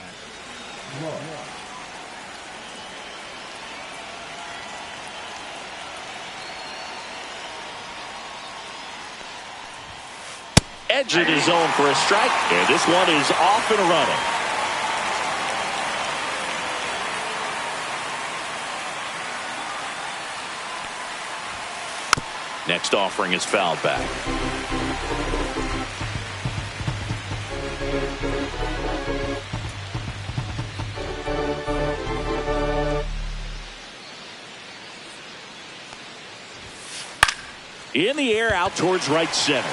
Clark. Edge of his zone for a strike, and this one is off and running. Next offering is fouled back. In the air, out towards right center.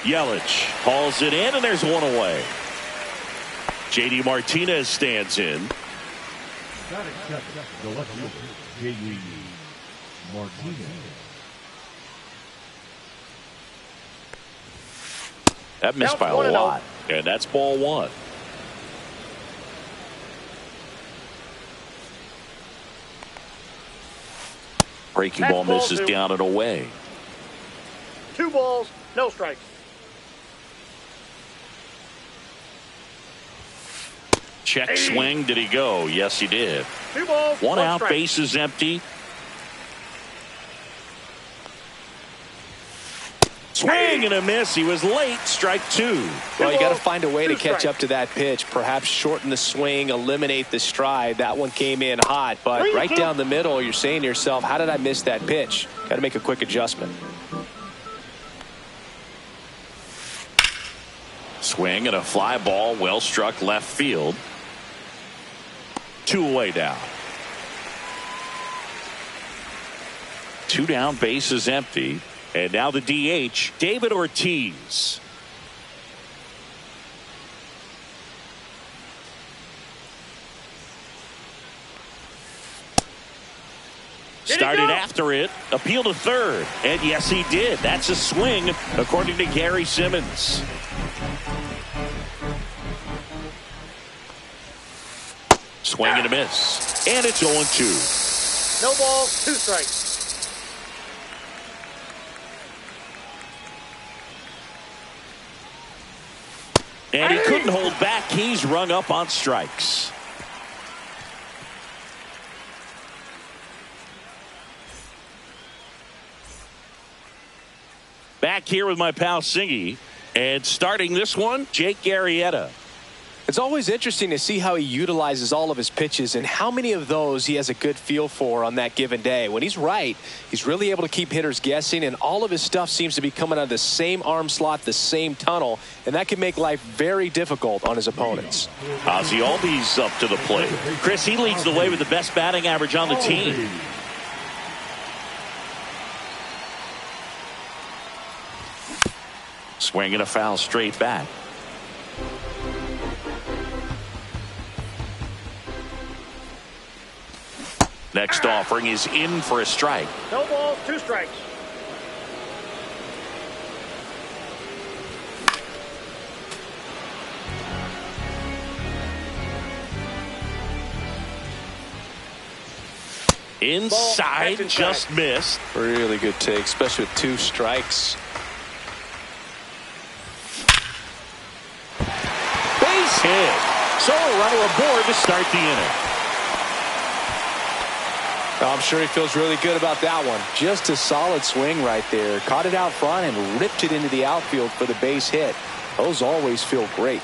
Yelich hauls it in, and there's one away. J.D. Martinez stands in. That accepts the left fielder, J.D. Martinez. That missed by a lot, and that's ball one. Breaking ball misses down and away. 2 balls, no strikes. Check swing. Did he go? Yes, he did. 2 balls, One out, strike. base is empty. Swing and a miss. He was late. Strike 2. Well, you got to find a way to catch up to that pitch. Perhaps shorten the swing, eliminate the stride. That one came in hot, but right down the middle, you're saying to yourself, how did I miss that pitch? Got to make a quick adjustment. Swing and a fly ball, well struck left field. 2 away now. 2 down, base is empty. And now the DH, David Ortiz. Started after it, appeal to third, and yes, he did. That's a swing, according to Gary Simmons. Swing and a miss, and it's 0-2. No balls, 2 strikes. And he couldn't hold back. He's rung up on strikes. Back here with my pal Singy. And starting this one, Jake Arrieta. It's always interesting to see how he utilizes all of his pitches and how many of those he has a good feel for on that given day. When he's right, he's really able to keep hitters guessing, and all of his stuff seems to be coming out of the same arm slot, the same tunnel, and that can make life very difficult on his opponents. Ozzie Albies up to the plate. Chris, he leads the way with the best batting average on the team. Swing and a foul straight back. Next offering is in for a strike. No balls, 2 strikes. Inside, just missed. Really good take, especially with 2 strikes. Base hit. So a runner aboard to start the inning. I'm sure he feels really good about that one. Just a solid swing right there. Caught it out front and ripped it into the outfield for the base hit. Those always feel great.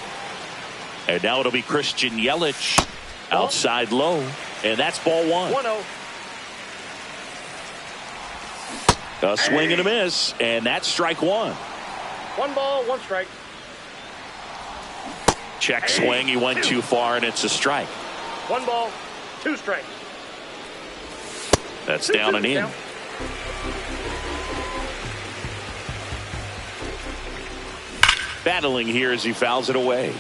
And now it'll be Christian Yelich outside low. And that's ball 1. 1-0. A swing and a miss. And that's strike 1. 1 ball, 1 strike. Check swing. He went too far, and it's a strike. 1 ball, 2 strikes. That's down and in. Battling here as he fouls it away.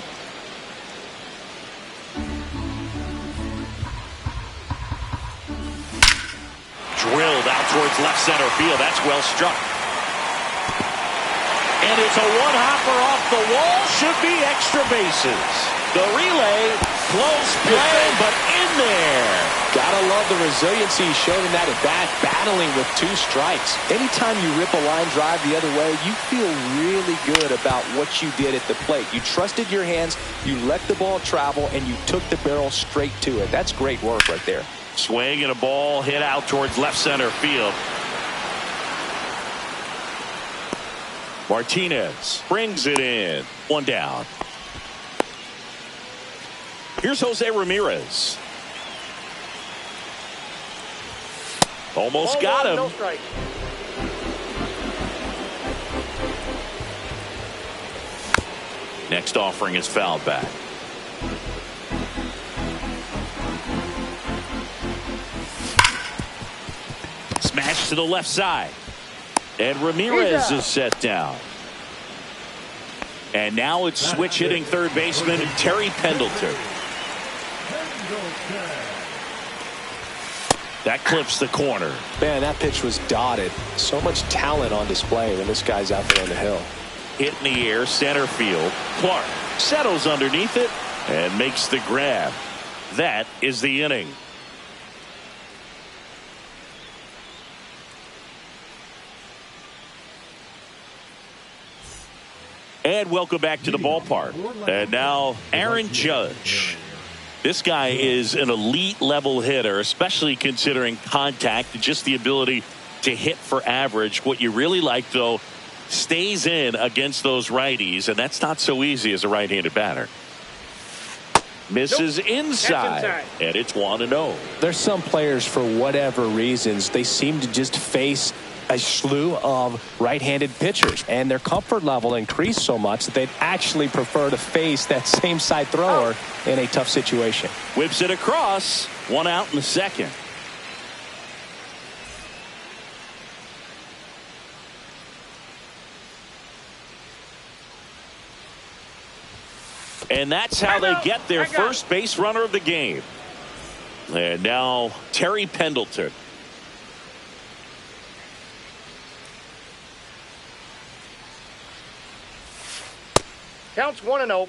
Drilled out towards left center field. That's well struck. And it's a one-hopper off the wall. Should be extra bases. The relay, close play, but in there. Gotta love the resiliency he showed in that at bat, battling with 2 strikes. Anytime you rip a line drive the other way, you feel really good about what you did at the plate. You trusted your hands, you let the ball travel, and you took the barrel straight to it. That's great work right there. Swing and a ball hit out towards left center field. Martinez brings it in. 1 down. Here's Jose Ramirez. Almost got him. No strike. Next offering is fouled back. Smash to the left side. And Ramirez is set down. And now it's switch hitting third baseman Terry Pendleton. That clips the corner. Man, that pitch was dotted. So much talent on display when this guy's out there on the hill. Hit in the air, center field. Clark settles underneath it and makes the grab. That is the inning. And welcome back to the ballpark. And now Aaron Judge. This guy is an elite level hitter, especially considering contact and just the ability to hit for average. What you really like, though, stays in against those righties, and that's not so easy as a right-handed batter. Misses inside, and it's 1-0. There's some players, for whatever reasons, they seem to just face a slew of right-handed pitchers, and their comfort level increased so much that they'd actually prefer to face that same side thrower in a tough situation. Whips it across. 1 out in the second. And that's how they get their first base runner of the game. And now Terry Pendleton. Counts 1-0.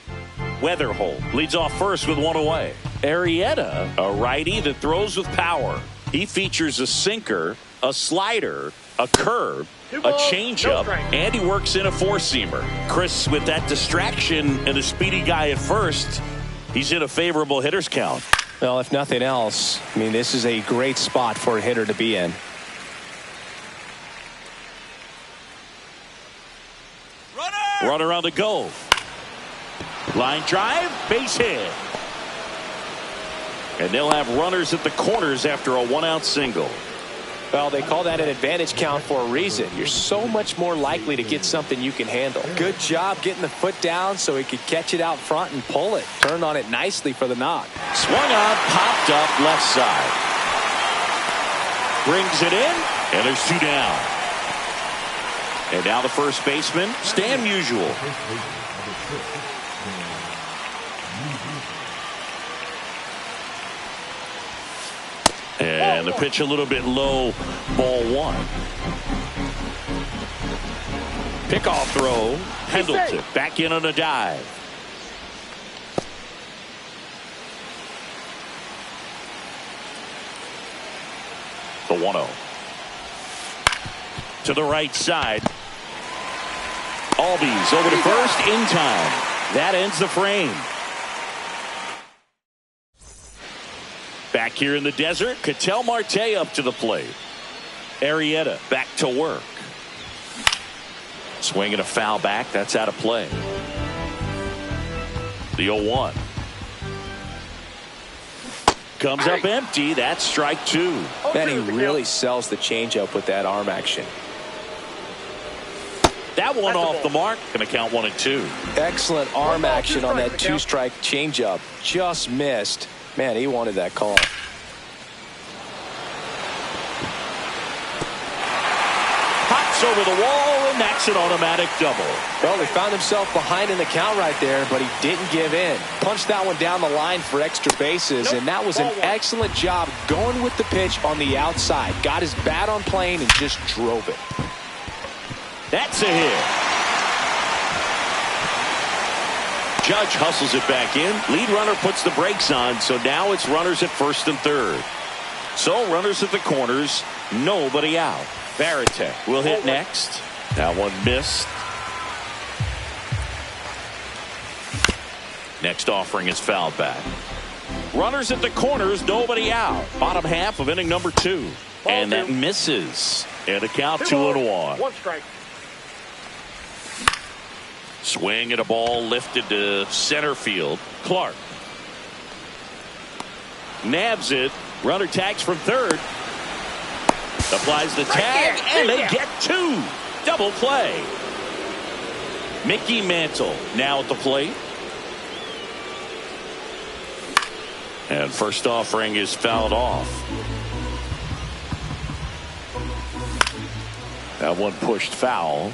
Weatherholt leads off first with 1 away. Arrieta, a righty that throws with power. He features a sinker, a slider, a curve, a changeup, and he works in a 4-seamer. Chris, with that distraction and a speedy guy at first, he's in a favorable hitter's count. Well, if nothing else, I mean, this is a great spot for a hitter to be in. Runner on the go. Line drive, base hit. And they'll have runners at the corners after a 1-out single. Well, they call that an advantage count for a reason. You're so much more likely to get something you can handle. Good job getting the foot down so he could catch it out front and pull it. Turned on it nicely for the knock. Swung on, popped up left side. Brings it in, and there's 2 down. And now the first baseman, Stan Musial. And the pitch a little bit low, ball 1. Pickoff throw, Pendleton back in on a dive. The 1-0. To the right side. Albies over to first in time. That ends the frame. Back here in the desert, Ketel Marte up to the plate. Arrieta back to work. Swinging a foul back. That's out of play. The 0-1. Comes up empty. That's strike 2. Man, he really sells the changeup with that arm action. That one off the mark. Going to count 1-2. Excellent arm action on that 2-strike changeup. Just missed. Man, he wanted that call. Pops over the wall, and that's an automatic double. Well, he found himself behind in the count right there, but he didn't give in. Punched that one down the line for extra bases, and that was an excellent job going with the pitch on the outside. Got his bat on plane and just drove it. That's a hit. Judge hustles it back in. Lead runner puts the brakes on, so now it's runners at first and third. So runners at the corners, nobody out. Varitek will hit next. That one missed. Next offering is fouled back. Runners at the corners, nobody out. Bottom half of inning number 2. And that misses. And a count 2-1. 1 strike. Swing at a ball lifted to center field. Clark nabs it. Runner tags from third. Applies the tag, and they get 2. Double play. Mickey Mantle now at the plate. And first offering is fouled off. That one pushed foul.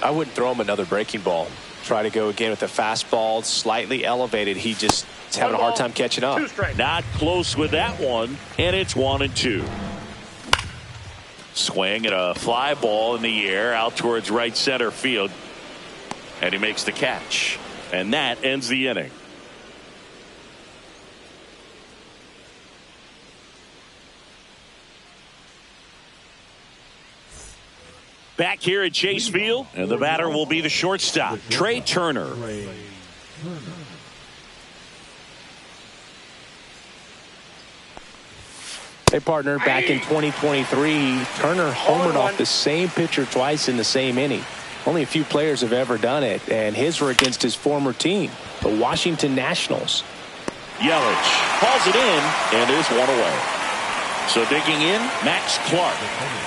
I wouldn't throw him another breaking ball. Try to go again with a fastball, slightly elevated. He just is having a hard time catching up. Not close with that one, and it's 1-2. Swing at a fly ball in the air out towards right center field. And he makes the catch. And that ends the inning. Back here at Chase Field, and the batter will be the shortstop, Trey Turner. Hey, partner, back in 2023, Turner homered off the same pitcher twice in the same inning. Only a few players have ever done it, and his were against his former team, the Washington Nationals. Yelich hauls it in, and there's one away. So digging in, Max Clark.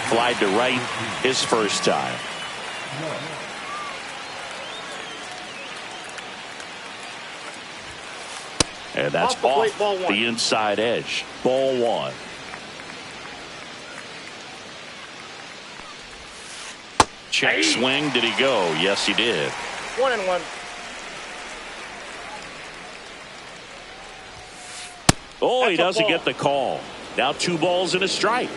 Flied to right his first time. And that's off the inside edge. Ball 1. Check swing. Did he go? Yes, he did. 1-1. Oh, he doesn't get the call. Now 2 balls and a strike.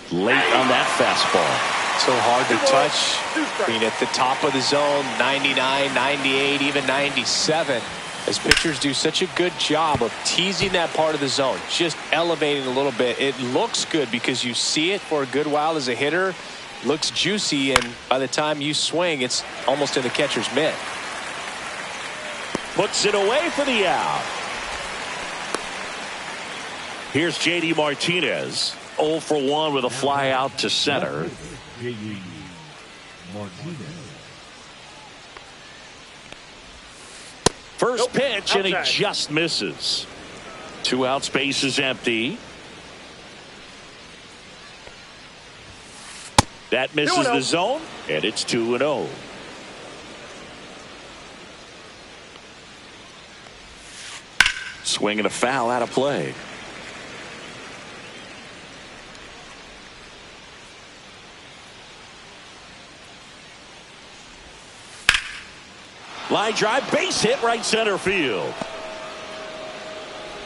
Late on that fastball. So hard to touch. I mean, at the top of the zone, 99, 98, even 97. As pitchers do such a good job of teasing that part of the zone, just elevating a little bit. It looks good because you see it for a good while as a hitter. Looks juicy, and by the time you swing, it's almost in the catcher's mitt. Puts it away for the out. Here's J.D. Martinez. 0 for 1 with a fly out to center. J.D. Martinez. First pitch, and he just misses. 2 outs, base is empty. That misses the zone, and it's 2-0. Swing and a foul out of play. Line drive, base hit, right center field.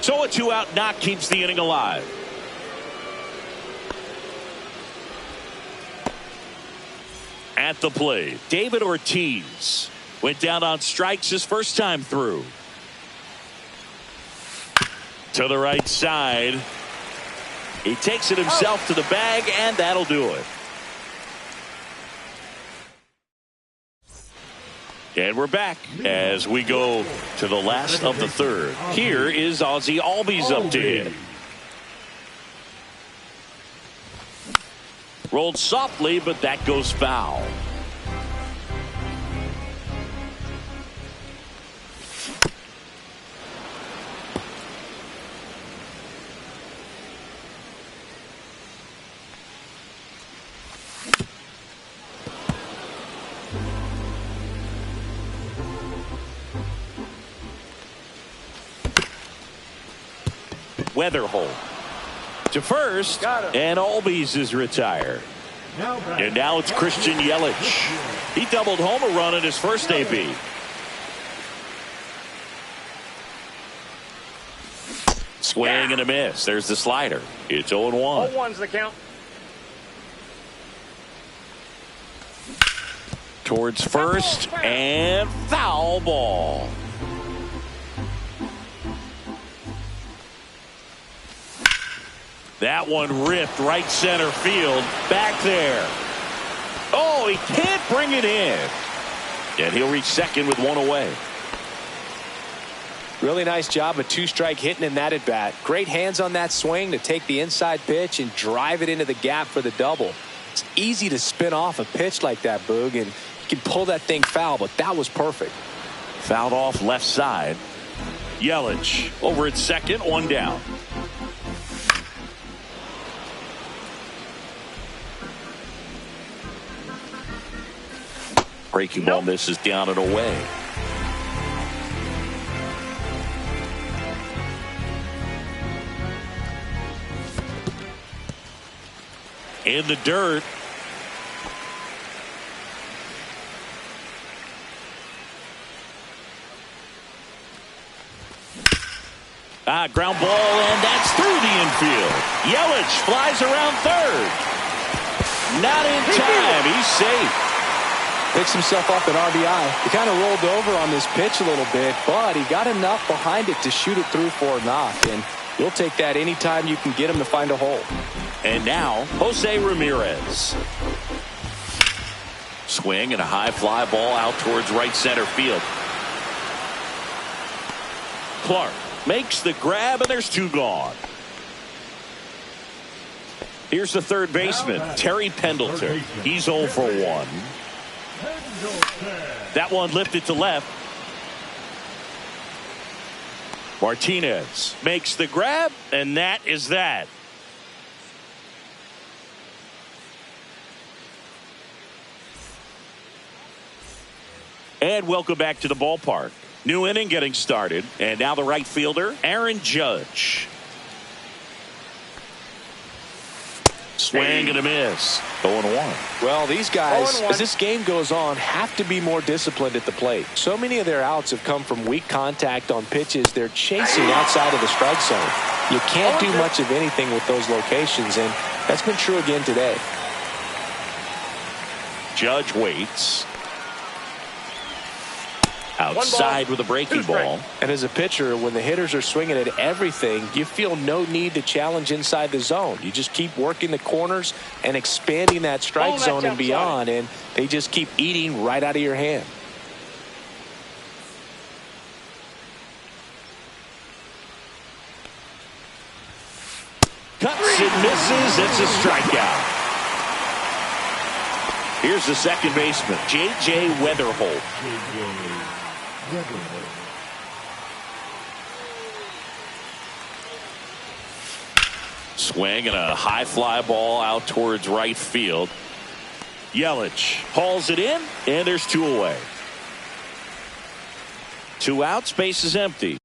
So a 2-out knock keeps the inning alive. At the plate, David Ortiz went down on strikes his first time through. To the right side. He takes it himself to the bag, and that'll do it. And we're back as we go to the last of the third. Here is Ozzie Albies up to hit. Rolled softly, but that goes foul. Weatherholt to first, and Albies is retired. And now it's Christian Yelich. He doubled home a run in his first AB. Swing and a miss. There's the slider. It's 0-1. 0-1's the count. Towards first and foul ball. That one ripped right center field. Back there. Oh, he can't bring it in. And he'll reach second with one away. Really nice job of two-strike hitting in that at-bat. Great hands on that swing to take the inside pitch and drive it into the gap for the double. It's easy to spin off a pitch like that, Boog, and you can pull that thing foul, but that was perfect. Fouled off left side. Yelich over at second, one down. Breaking ball misses down and away. In the dirt. Ground ball, and that's through the infield. Yelich flies around third. Not in time. He's safe. Picks himself up at RBI. He kind of rolled over on this pitch a little bit, but he got enough behind it to shoot it through for a knock, and you'll take that anytime you can get him to find a hole. And now, Jose Ramirez. Swing and a high fly ball out towards right center field. Clark makes the grab, and there's two gone. Here's the third baseman, Terry Pendleton. He's 0 for 1. That one lifted to left. Martinez makes the grab, and that is that. And welcome back to the ballpark. New inning getting started, and now the right fielder, Aaron Judge. Swing and a miss. 0-1. Well, these guys, as this game goes on, have to be more disciplined at the plate. So many of their outs have come from weak contact on pitches they're chasing outside of the strike zone. You can't do much of anything with those locations, and that's been true again today. Judge waits. Outside with a breaking ball. And as a pitcher, when the hitters are swinging at everything, you feel no need to challenge inside the zone. You just keep working the corners and expanding that strike zone and beyond, and they just keep eating right out of your hand. Cuts and misses. It's a strikeout. Here's the second baseman, J.J. Weatherholt. Swing and a high fly ball out towards right field. Yelich hauls it in, and there's two away. 2 outs, base is empty.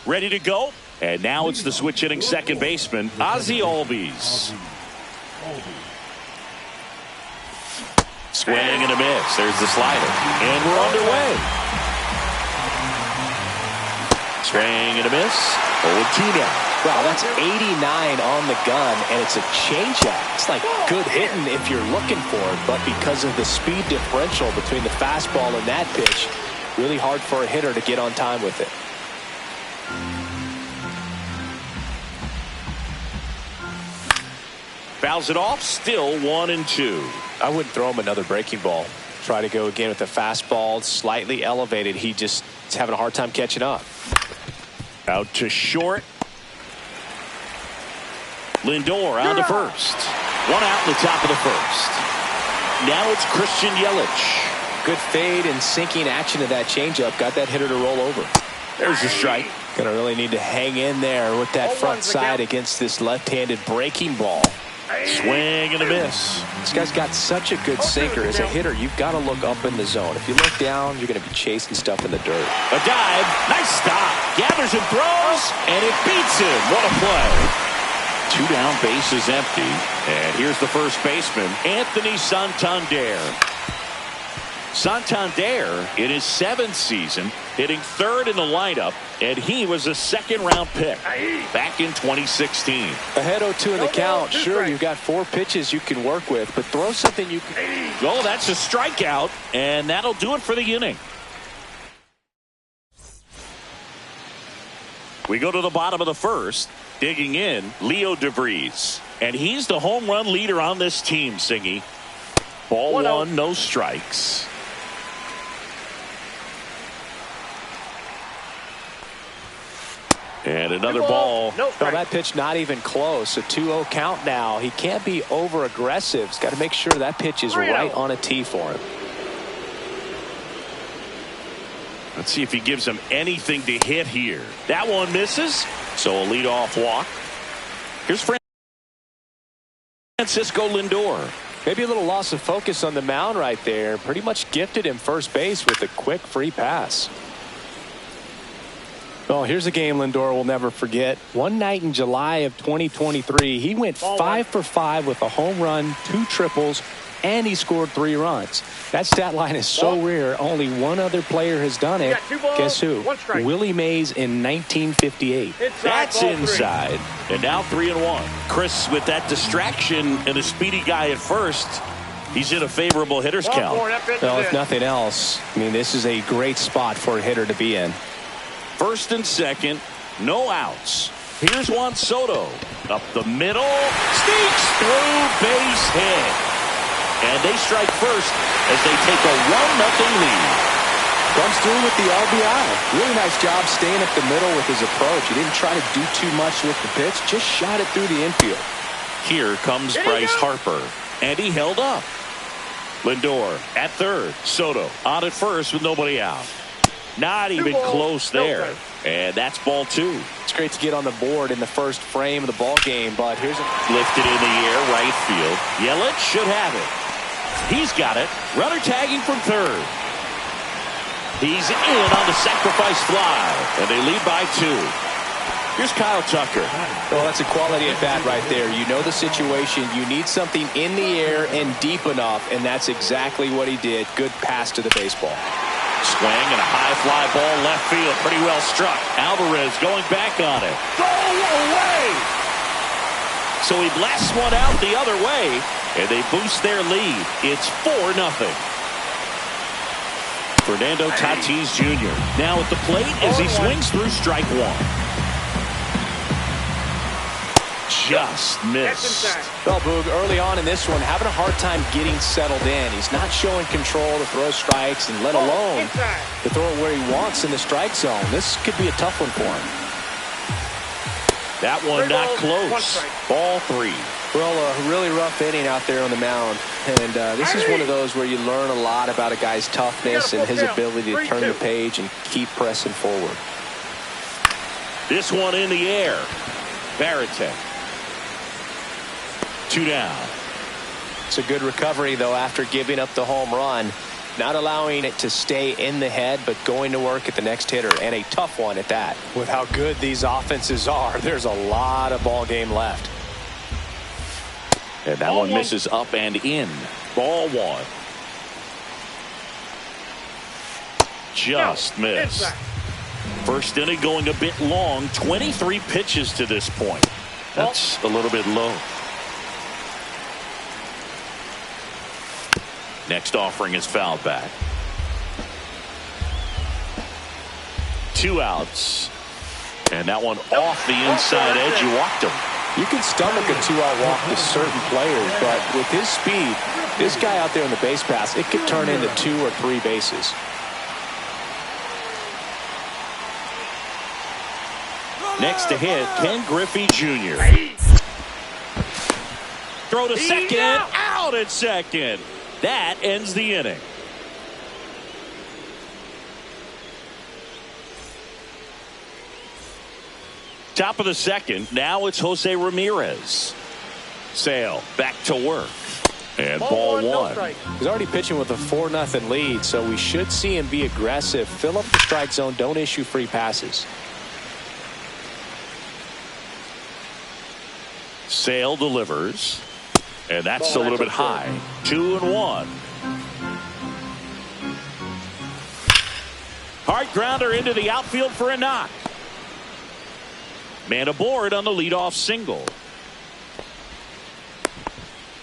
ready to go. And now it's the switch hitting second baseman, Ozzie Albies. Swing and a miss. There's the slider. And we're underway. Swing and a miss. 0-2 now. Wow, that's 89 on the gun, and it's a changeup. It's like good hitting if you're looking for it, but because of the speed differential between the fastball and that pitch, really hard for a hitter to get on time with it. Fouls it off, still 1-2. I wouldn't throw him another breaking ball. Try to go again with the fastball, slightly elevated. He just is having a hard time catching up. Out to short. Lindor on to first. One out in the top of the first. Now it's Christian Yelich. Good fade and sinking action of that changeup. Got that hitter to roll over. There's a strike. Gonna really need to hang in there with that front side against this left-handed breaking ball. Swing and a miss. This guy's got such a good sinker. As a hitter, you've got to look up in the zone. If you look down, you're going to be chasing stuff in the dirt. A dive. Nice stop. Gathers and throws, and it beats him. What a play. 2 down, bases empty. And here's the first baseman, Anthony Santander. Santander, in his 7th season, hitting 3rd in the lineup, and he was a second-round pick back in 2016. Ahead 0-2 in the count. Sure, you've got 4 pitches you can work with, but throw something you can. Oh, that's a strikeout, and that'll do it for the inning. We go to the bottom of the first. Digging in, Leo DeVries. And he's the home run leader on this team, Singy. Ball 1, no strikes. And another ball. No, that pitch not even close. A 2-0 count now. He can't be over aggressive. He's got to make sure that pitch is right on a tee for him. Let's see if he gives him anything to hit here. That one misses. So a leadoff walk. Here's Francisco Lindor. Maybe a little loss of focus on the mound right there. Pretty much gifted him first base with a quick free pass. Oh, here's a game Lindor will never forget. One night in July of 2023, he went 5 for 5 with a home run, 2 triples, and he scored 3 runs. That stat line is so rare, only one other player has done it. Guess who? Willie Mays in 1958. That's inside. And now 3-1. Chris, with that distraction and a speedy guy at first, he's in a favorable hitter's count. Well, if nothing else, I mean, this is a great spot for a hitter to be in. First and second, no outs. Here's Juan Soto. Up the middle. Sneaks through, base hit. And they strike first as they take a 1-0 lead. Comes through with the RBI. Really nice job staying up the middle with his approach. He didn't try to do too much with the pitch. Just shot it through the infield. Here comes Bryce Harper. And he held up. Lindor at third. Soto on at first with nobody out. Not even close there. And that's ball 2. It's great to get on the board in the first frame of the ball game, but here's a lifted in the air, right field. Yelich should have it. He's got it. Runner tagging from third. He's in on the sacrifice fly, and they lead by 2. Here's Kyle Tucker. Well, that's a quality at bat right there. You know the situation. You need something in the air and deep enough, and that's exactly what he did. Good pass to the baseball. Swing and a high fly ball left field. Pretty well struck. Alvarez going back on it. Go away! So he blasts one out the other way, and they boost their lead. It's 4-0. Fernando Tatis Jr. now at the plate as he swings through strike 1. Just missed. Well, Boog, early on in this one, having a hard time getting settled in. He's not showing control to throw strikes, and let alone to throw it where he wants in the strike zone. This could be a tough one for him. That one not close. Ball 3. Well, a really rough inning out there on the mound. And this is one of those where you learn a lot about a guy's toughness and his ability to turn the page and keep pressing forward. This one in the air. Barrett. 2 down. It's a good recovery, though, after giving up the home run. Not allowing it to stay in the head, but going to work at the next hitter, and a tough one at that. With how good these offenses are, there's a lot of ball game left. And that one misses up and in. Ball one. Just missed. First inning going a bit long. 23 pitches to this point. That's a little bit low. Next offering is fouled back. 2 outs. And that one off the inside edge. You walked him. You can stomach a 2-out walk to certain players, but with his speed, this guy out there in the base pass, it could turn into 2 or 3 bases. Next to hit, Ken Griffey Jr. Throw to second, out at second. That ends the inning. Top of the second, now it's Jose Ramirez. Sale back to work. And ball one. He's already pitching with a 4-0 lead, so we should see him be aggressive. Fill up the strike zone. Don't issue free passes. Sale delivers. And that's a little bit high. 2-1. Hard grounder into the outfield for a knock. Man aboard on the leadoff single.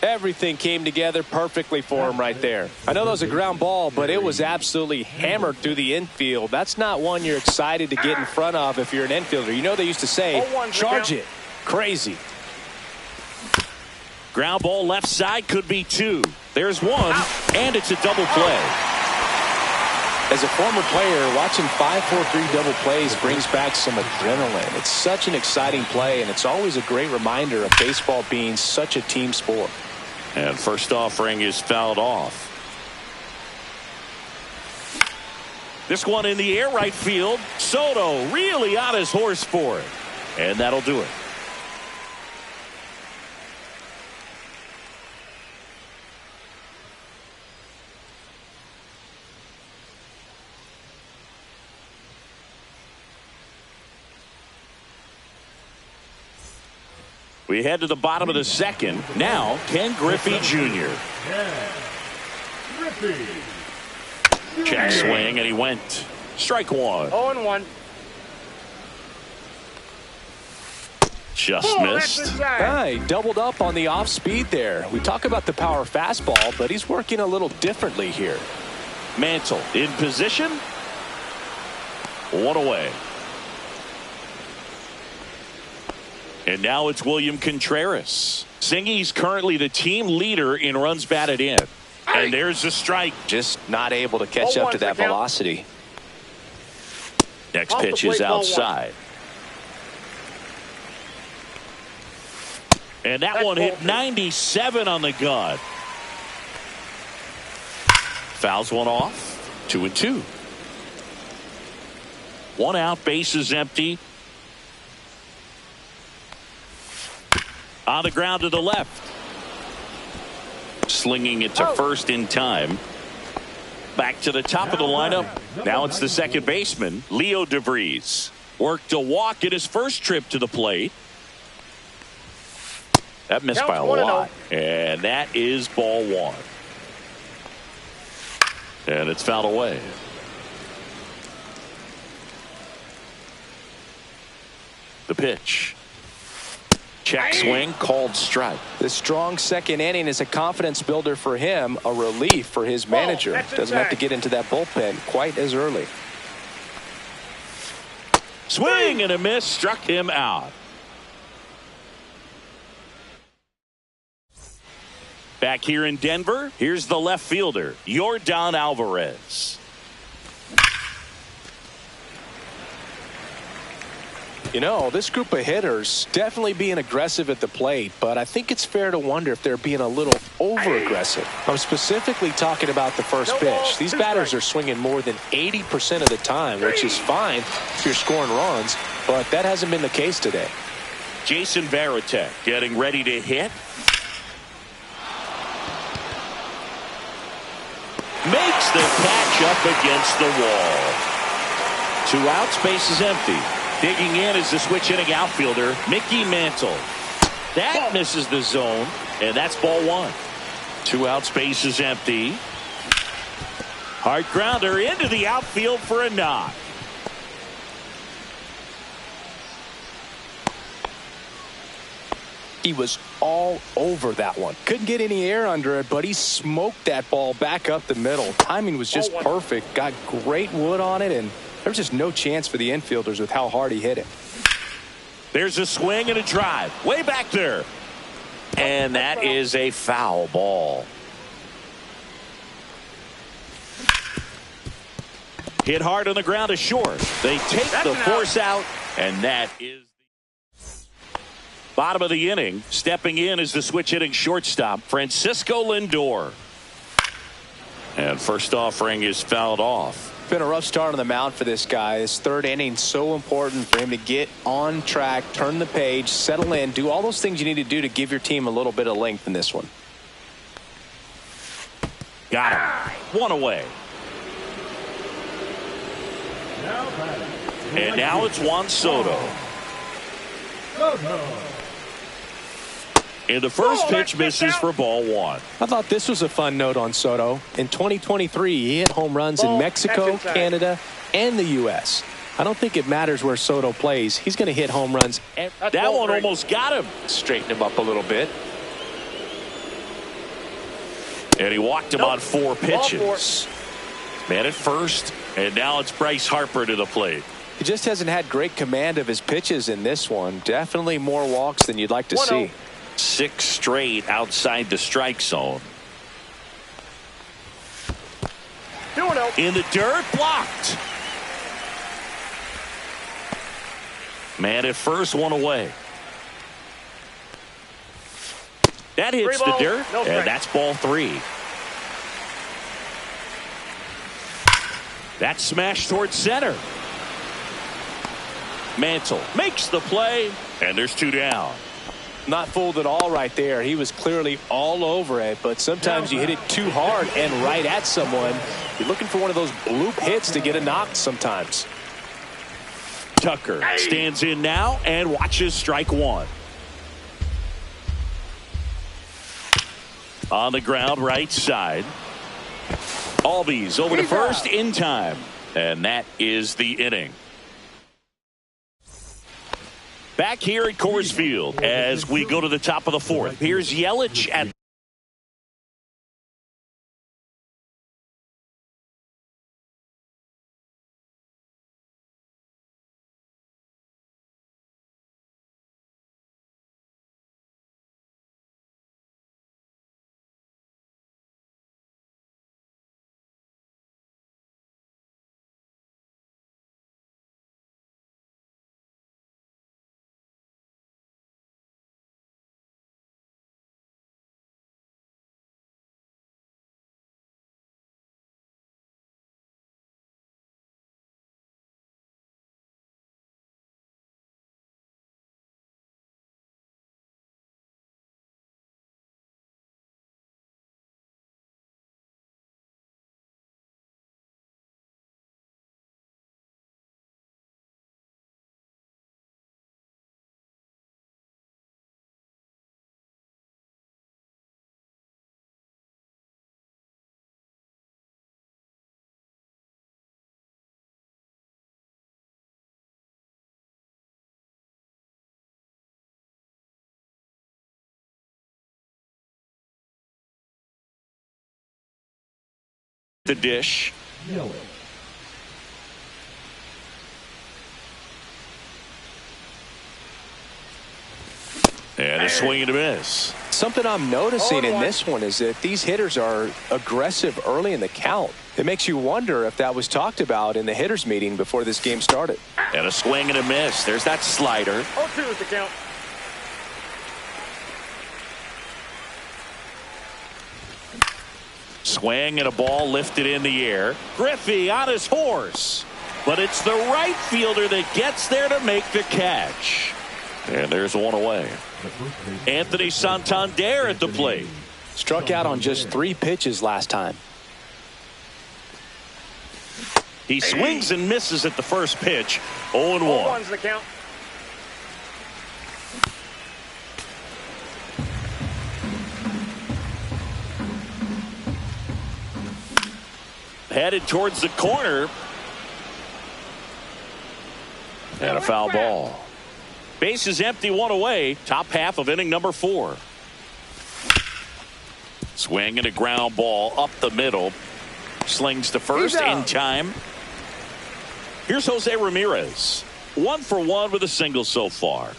Everything came together perfectly for him right there. I know that was a ground ball, but it was absolutely hammered through the infield. That's not one you're excited to get in front of if you're an infielder. You know they used to say, charge it. Crazy. Ground ball left side, could be 2. There's 1, and it's a double play. As a former player, watching 5-4-3 double plays brings back some adrenaline. It's such an exciting play, and it's always a great reminder of baseball being such a team sport. And first offering is fouled off. This one in the air right field. Soto really on his horse for it. And that'll do it. We head to the bottom of the second. Now, Ken Griffey Jr. Check swing, and he went. Strike 1. 0-1. Just missed. He doubled up on the off speed there. We talk about the power fastball, but he's working a little differently here. Mantle in position. 1 away. And now it's William Contreras. Singy's currently the team leader in runs batted in. And there's the strike. Just not able to catch up to that velocity. Next pitch is outside. And that one hit 97 on the gun. Fouls one off. 2-2. 1 out, bases empty. On the ground to the left. Slinging it to first in time. Back to the top of the lineup. Now it's the second baseman, Leo DeVries. Worked a walk in his first trip to the plate. That missed by a lot. And that is ball 1. And it's fouled away. The pitch. Check swing, called strike. The strong second inning is a confidence builder for him, a relief for his manager. Doesn't have to get into that bullpen quite as early. Swing and a miss, struck him out. Back here in Denver, here's the left fielder, Yordan Alvarez. You know, this group of hitters definitely being aggressive at the plate, but I think it's fair to wonder if they're being a little over-aggressive. I'm specifically talking about the first pitch. These batters are swinging more than 80% of the time, which is fine if you're scoring runs, but that hasn't been the case today. Jason Varitek getting ready to hit. Makes the catch up against the wall. 2 outs, base is empty. Digging in is the switch hitting outfielder, Mickey Mantle. That misses the zone, and that's ball 1. 2 outs, base is empty. Hard grounder into the outfield for a knock. He was all over that one. Couldn't get any air under it, but he smoked that ball back up the middle. Timing was just perfect. Got great wood on it, and there was just no chance for the infielders with how hard he hit it. There's a swing and a drive. Way back there. And that is a foul ball. Hit hard on the ground to short. They take the force out, and that is bottom of the inning. Stepping in is the switch hitting shortstop, Francisco Lindor. And first offering is fouled off. Been a rough start on the mound for this guy. His third inning so important for him to get on track, turn the page, settle in, do all those things you need to do to give your team a little bit of length in this one. Got him. 1 away. And now it's Juan Soto. And the first pitch misses for ball 1. I thought this was a fun note on Soto. In 2023, he hit home runs in Mexico, Canada, and the U.S. I don't think it matters where Soto plays. He's going to hit home runs. That one almost got him. Straighten him up a little bit. And he walked him on 4 pitches. Man at first, and now it's Bryce Harper to the plate. He just hasn't had great command of his pitches in this one. Definitely more walks than you'd like to see. 6 straight outside the strike zone. In the dirt, blocked. Man at first, 1 away. That hits the dirt, and that's ball 3. That smash towards center. Mantle makes the play, and there's 2 down. Not fooled at all right there. He was clearly all over it, but sometimes you hit it too hard and right at someone. You're looking for one of those bloop hits to get a knock sometimes. Tucker stands in now and watches strike 1. On the ground, right side. Albies over to first in time, and that is the inning. Back here at Coors Field as we go to the top of the 4th. Here's Yelich at the dish. And a swing and a miss. Something I'm noticing in this one is that these hitters are aggressive early in the count. It makes you wonder if that was talked about in the hitters meeting before this game started. And a swing and a miss. There's that slider. 0-2 is the count. Swing and a ball lifted in the air. Griffey on his horse. But it's the right fielder that gets there to make the catch. And there's 1 away. Anthony Santander at the plate. Struck out on just 3 pitches last time. He swings and misses at the first pitch. 0-1. 0-1's the count. Headed towards the corner. And a foul ball. Base is empty, one away. Top half of inning number 4. Swing and a ground ball up the middle. Slings to first in time. Here's Jose Ramirez. 1 for 1 with a single so far.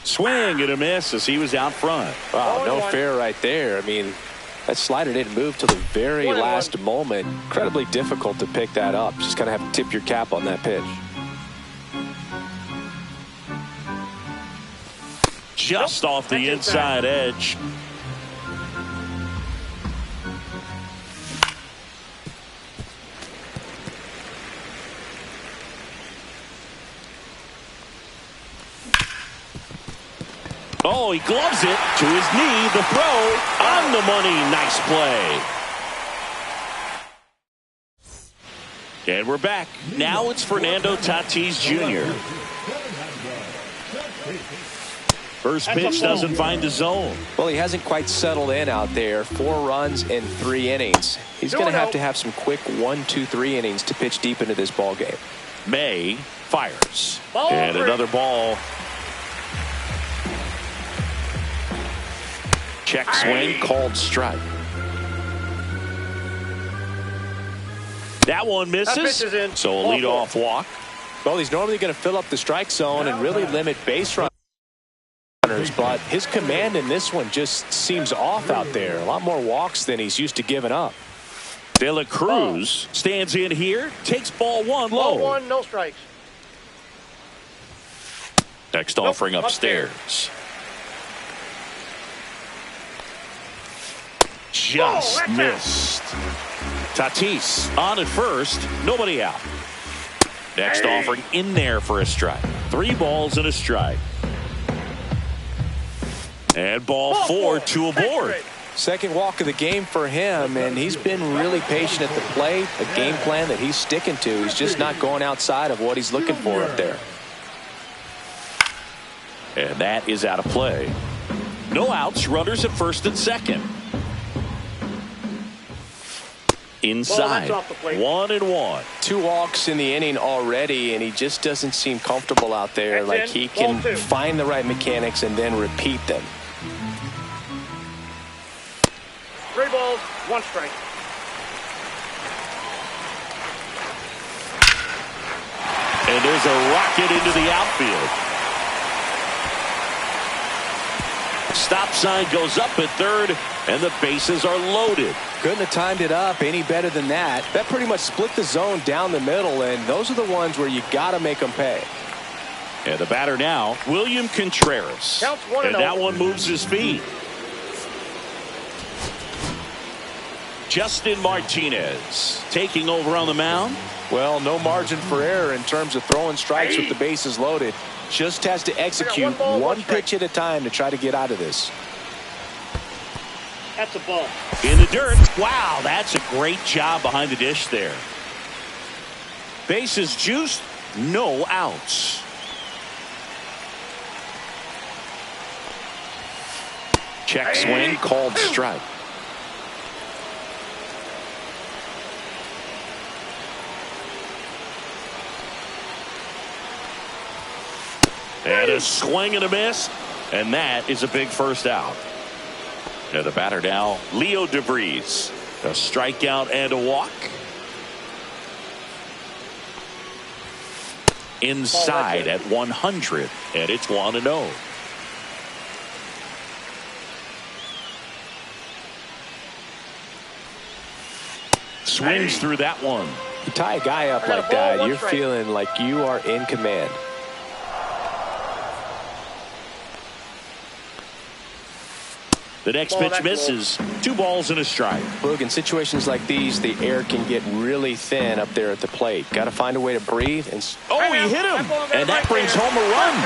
Swing and a miss as he was out front. Wow, no fair right there. I mean, that slider didn't move till the very last moment. Incredibly difficult to pick that up. Just kind of have to tip your cap on that pitch. Just off the inside edge. Oh, he gloves it to his knee. The throw on the money. Nice play. And we're back. Now it's Fernando Tatis Jr. First pitch doesn't find the zone. Well, he hasn't quite settled in out there. 4 runs in 3 innings. He's going to have some quick 1, 2, 3 innings to pitch deep into this ball game. May fires. And another ball. Check swing, called strike. That one misses. So a leadoff walk. Well, he's normally going to fill up the strike zone and really limit base runners, but his command in this one just seems off out there. A lot more walks than he's used to giving up. De La Cruz stands in here, takes ball 1 low. 1, no strikes. Next offering upstairs. Just missed. Tatis on at first, nobody out. Next offering in there for a strike. 3 balls and a strike. And ball 4, 2 aboard. Second walk of the game for him, and he's been really patient at the plate. A game plan that he's sticking to. He's just not going outside of what he's looking for up there. And that is out of play. No outs, runners at first and second. Inside, 1-1. 2 walks in the inning already, and he just doesn't seem comfortable out there. Like he can find the right mechanics and then repeat them. 3 balls, 1 strike. And there's a rocket into the outfield. Stop sign goes up at third, and the bases are loaded. Couldn't have timed it up any better than that. That pretty much split the zone down the middle, and those are the ones where you got to make them pay. And the batter now, William Contreras. Counts 1-0. And that one moves his feet. Justin Martinez taking over on the mound. Well, no margin for error in terms of throwing strikes with the bases loaded. Just has to execute one pitch at a time to try to get out of this. That's a ball. In the dirt. Wow, that's a great job behind the dish there. Bases juiced, no outs. Check swing, called strike. And a swing and a miss, and that is a big first out. Now the batter now, Leo DeVries. A strikeout and a walk. Inside at 100, and it's 1-0. Swings through that one. You tie a guy up like that, you're feeling like you are in command. The next pitch misses. 2 balls and a strike. Look, in situations like these, the air can get really thin up there at the plate. Got to find a way to breathe. And oh, he hit him, and that brings home a run.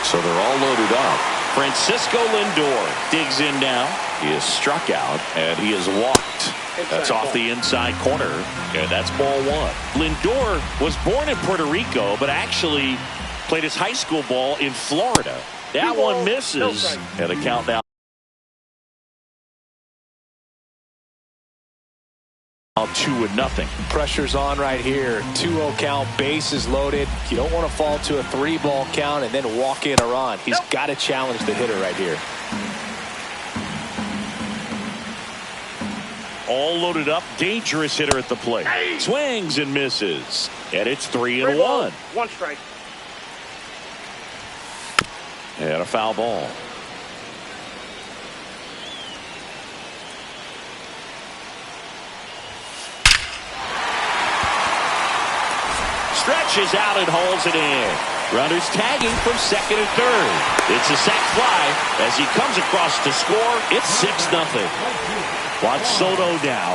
So they're all loaded up. Francisco Lindor digs in now. He is struck out, and he is walked. That's off the inside corner, and that's ball one. Lindor was born in Puerto Rico, but actually played his high school ball in Florida. That one misses, and the count now 2-0. Pressure's on right here. 2-0 count, bases loaded. You don't want to fall to a 3-ball count and then walk in a run. He's got to challenge the hitter right here. All loaded up, dangerous hitter at the plate. Swings and misses, and it's 3-1. 1 strike. And a foul ball. Stretches out and holds it in. Runners tagging from second and third. It's a sac fly as he comes across to score. It's 6-0. Watch Soto now.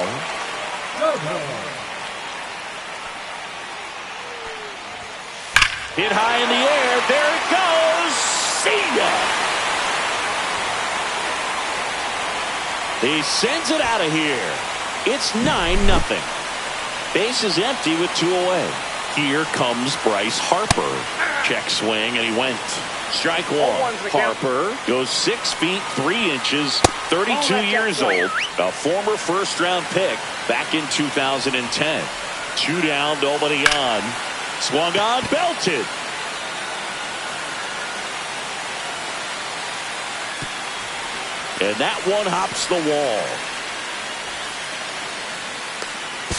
Hit high in the air. There it goes. See ya. He sends it out of here. It's 9-0. Base is empty with 2 away. Here comes Bryce Harper. Check swing, and he went. Strike one. Harper goes 6 feet 3 inches, 32 years old, a former first-round pick back in 2010. 2 down, nobody on. Swung on, belted. And that one hops the wall.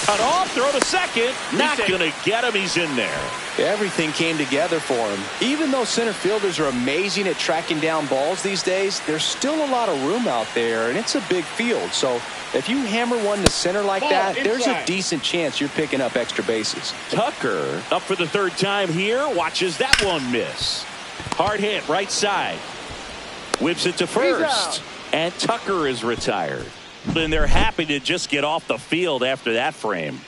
Cut off, throw to second. Not going to get him. He's in there. Everything came together for him. Even though center fielders are amazing at tracking down balls these days, there's still a lot of room out there, and it's a big field. So if you hammer one to center like that, there's a decent chance you're picking up extra bases. Tucker up for the 3rd time here. Watches that one miss. Hard hit, right side. Whips it to first. And Tucker is retired. And they're happy to just get off the field after that frame.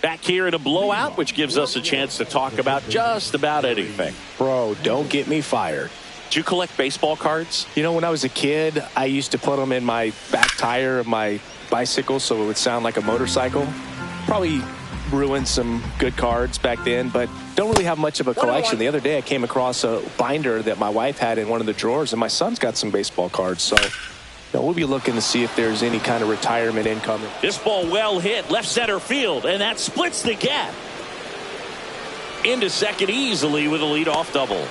Back here in a blowout, which gives us a chance to talk about just about anything. Bro, don't get me fired. Do you collect baseball cards? You know, when I was a kid, I used to put them in my back tire of my bicycle so it would sound like a motorcycle. Probably ruined some good cards back then, but don't really have much of a collection. The other day I came across a binder that my wife had in one of the drawers, and my son's got some baseball cards. So we'll be looking to see if there's any kind of retirement income. This ball well hit left center field, and that splits the gap. Into second easily with a leadoff double.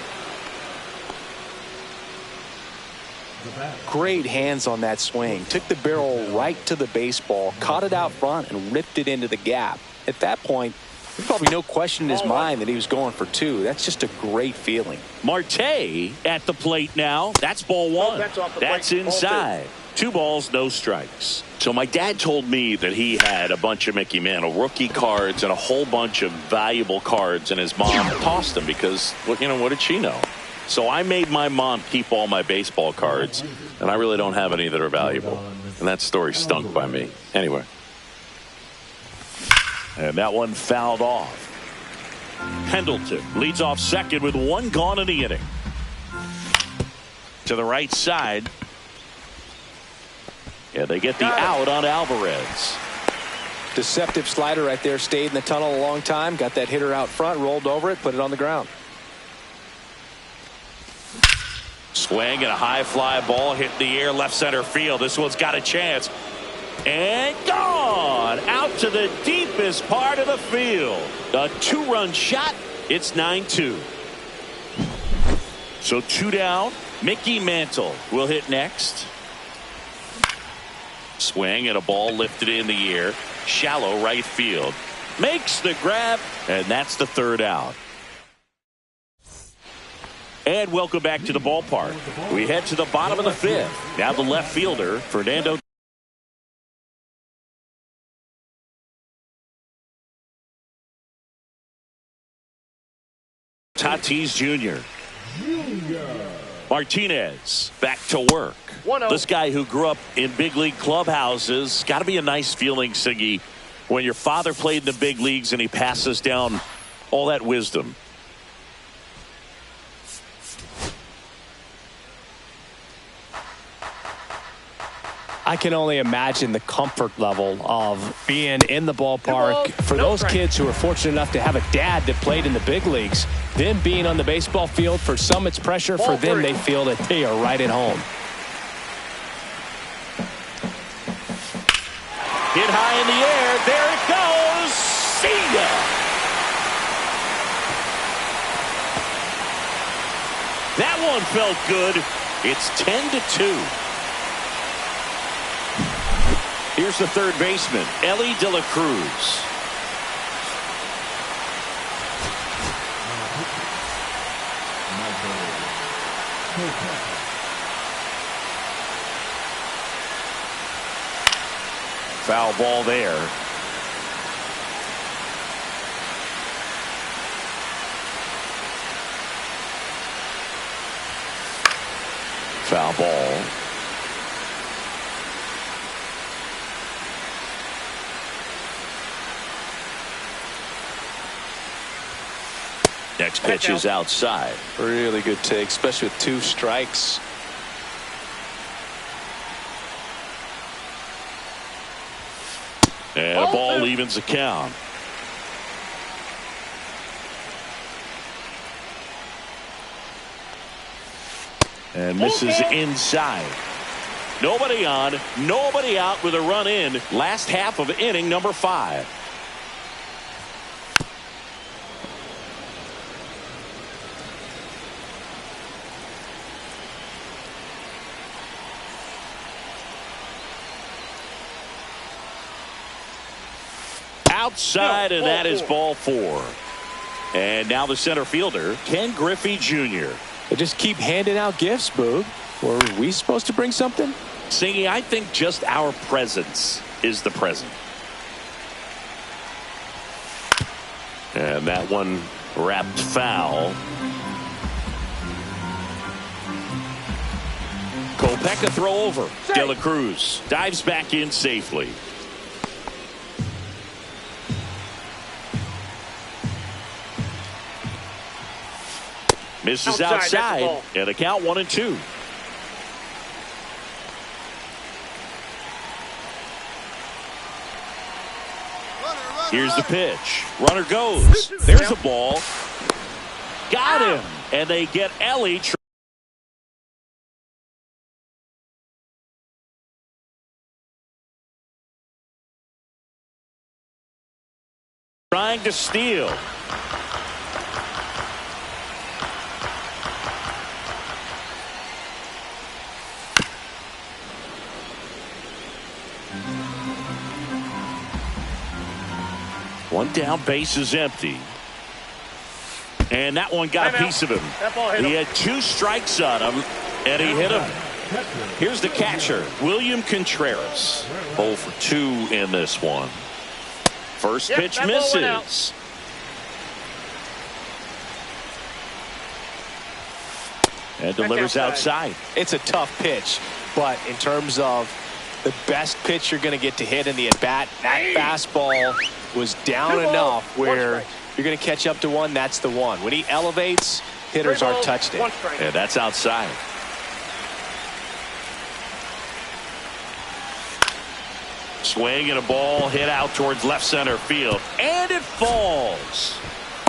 Great hands on that swing. Took the barrel right to the baseball, caught it out front, and ripped it into the gap. At that point, there's probably no question in his mind that he was going for 2. That's just a great feeling. Marte at the plate now. That's ball 1. That's inside. 2 balls, no strikes. So my dad told me that he had a bunch of Mickey Mantle rookie cards and a whole bunch of valuable cards, and his mom tossed them because, well, what did she know? So I made my mom keep all my baseball cards, and I really don't have any that are valuable. And that story stunk by me. Anyway. And that one fouled off. Pendleton leads off second with 1 gone in the inning. To the right side. Yeah, they get the out on Alvarez. Deceptive slider right there. Stayed in the tunnel a long time. Got that hitter out front, rolled over it, put it on the ground. Swing and a high fly ball hit the air left center field. This one's got a chance. And gone out to the deepest part of the field. A 2-run shot. It's 9-2. So 2 down. Mickey Mantle will hit next. Swing and a ball lifted in the air. Shallow right field. Makes the grab. And that's the 3rd out. And welcome back to the ballpark. We head to the bottom of the 5th. Now the left fielder, Fernando Tatis Jr. Martinez back to work. This guy who grew up in big league clubhouses. Got to be a nice feeling, Siggy, When your father played in the big leagues and he passes down all that wisdom. I can only imagine the comfort level of being in the ballpark for those kids who are fortunate enough to have a dad that played in the big leagues. Them being on the baseball field, for some it's pressure. For them, they feel that they are right at home. Hit high in the air. There it goes. See ya. That one felt good. It's 10-2. Here's the third baseman, Ellie De La Cruz. Foul ball there. Foul ball. Next pitch is outside. Really good take, especially with 2 strikes. And a ball evens the count. And misses inside. Nobody on, nobody out with a run in. Last half of inning number 5. Outside, and that is ball 4. And now the center fielder, Ken Griffey Jr. They just keep handing out gifts, Boog. Were we supposed to bring something? Singy, I think just our presence is the present. And that one wrapped foul. Kopech throw over. De La Cruz dives back in safely. Misses outside, and a count 1-2. Here's the pitch. Runner goes. There's a ball. Got him. And they get Ellie trying to steal. One down, base is empty. And that one got a piece of him. He had 2 strikes on him, and he hit him. Here's the catcher, William Contreras. 0 for 2 in this one. First pitch misses. And delivers outside. It's a tough pitch, but in terms of the best pitch you're going to get to hit in the at-bat, that fastball was down enough where you're going to catch up to one. That's the one. When he elevates, hitters aren't touched it. And that's outside. Swing and a ball hit out towards left center field. And it falls.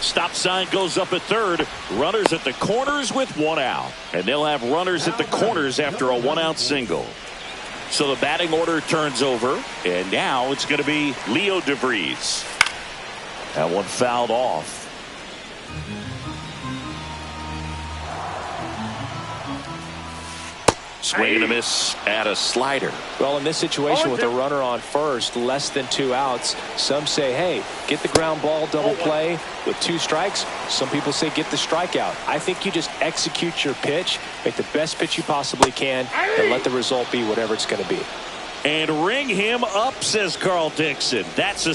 Stop sign goes up at third. Runners at the corners with 1 out. And they'll have runners at the corners after a 1-out single. So the batting order turns over, and now it's going to be Leo DeVries. That one fouled off. Swing and a miss at a slider. Well, in this situation with a runner on first, less than 2 outs, some say, hey, get the ground ball, double play with 2 strikes. Some people say get the strikeout. I think you just execute your pitch, make the best pitch you possibly can, and let the result be whatever it's going to be. And ring him up, says Carl Dixon. That's a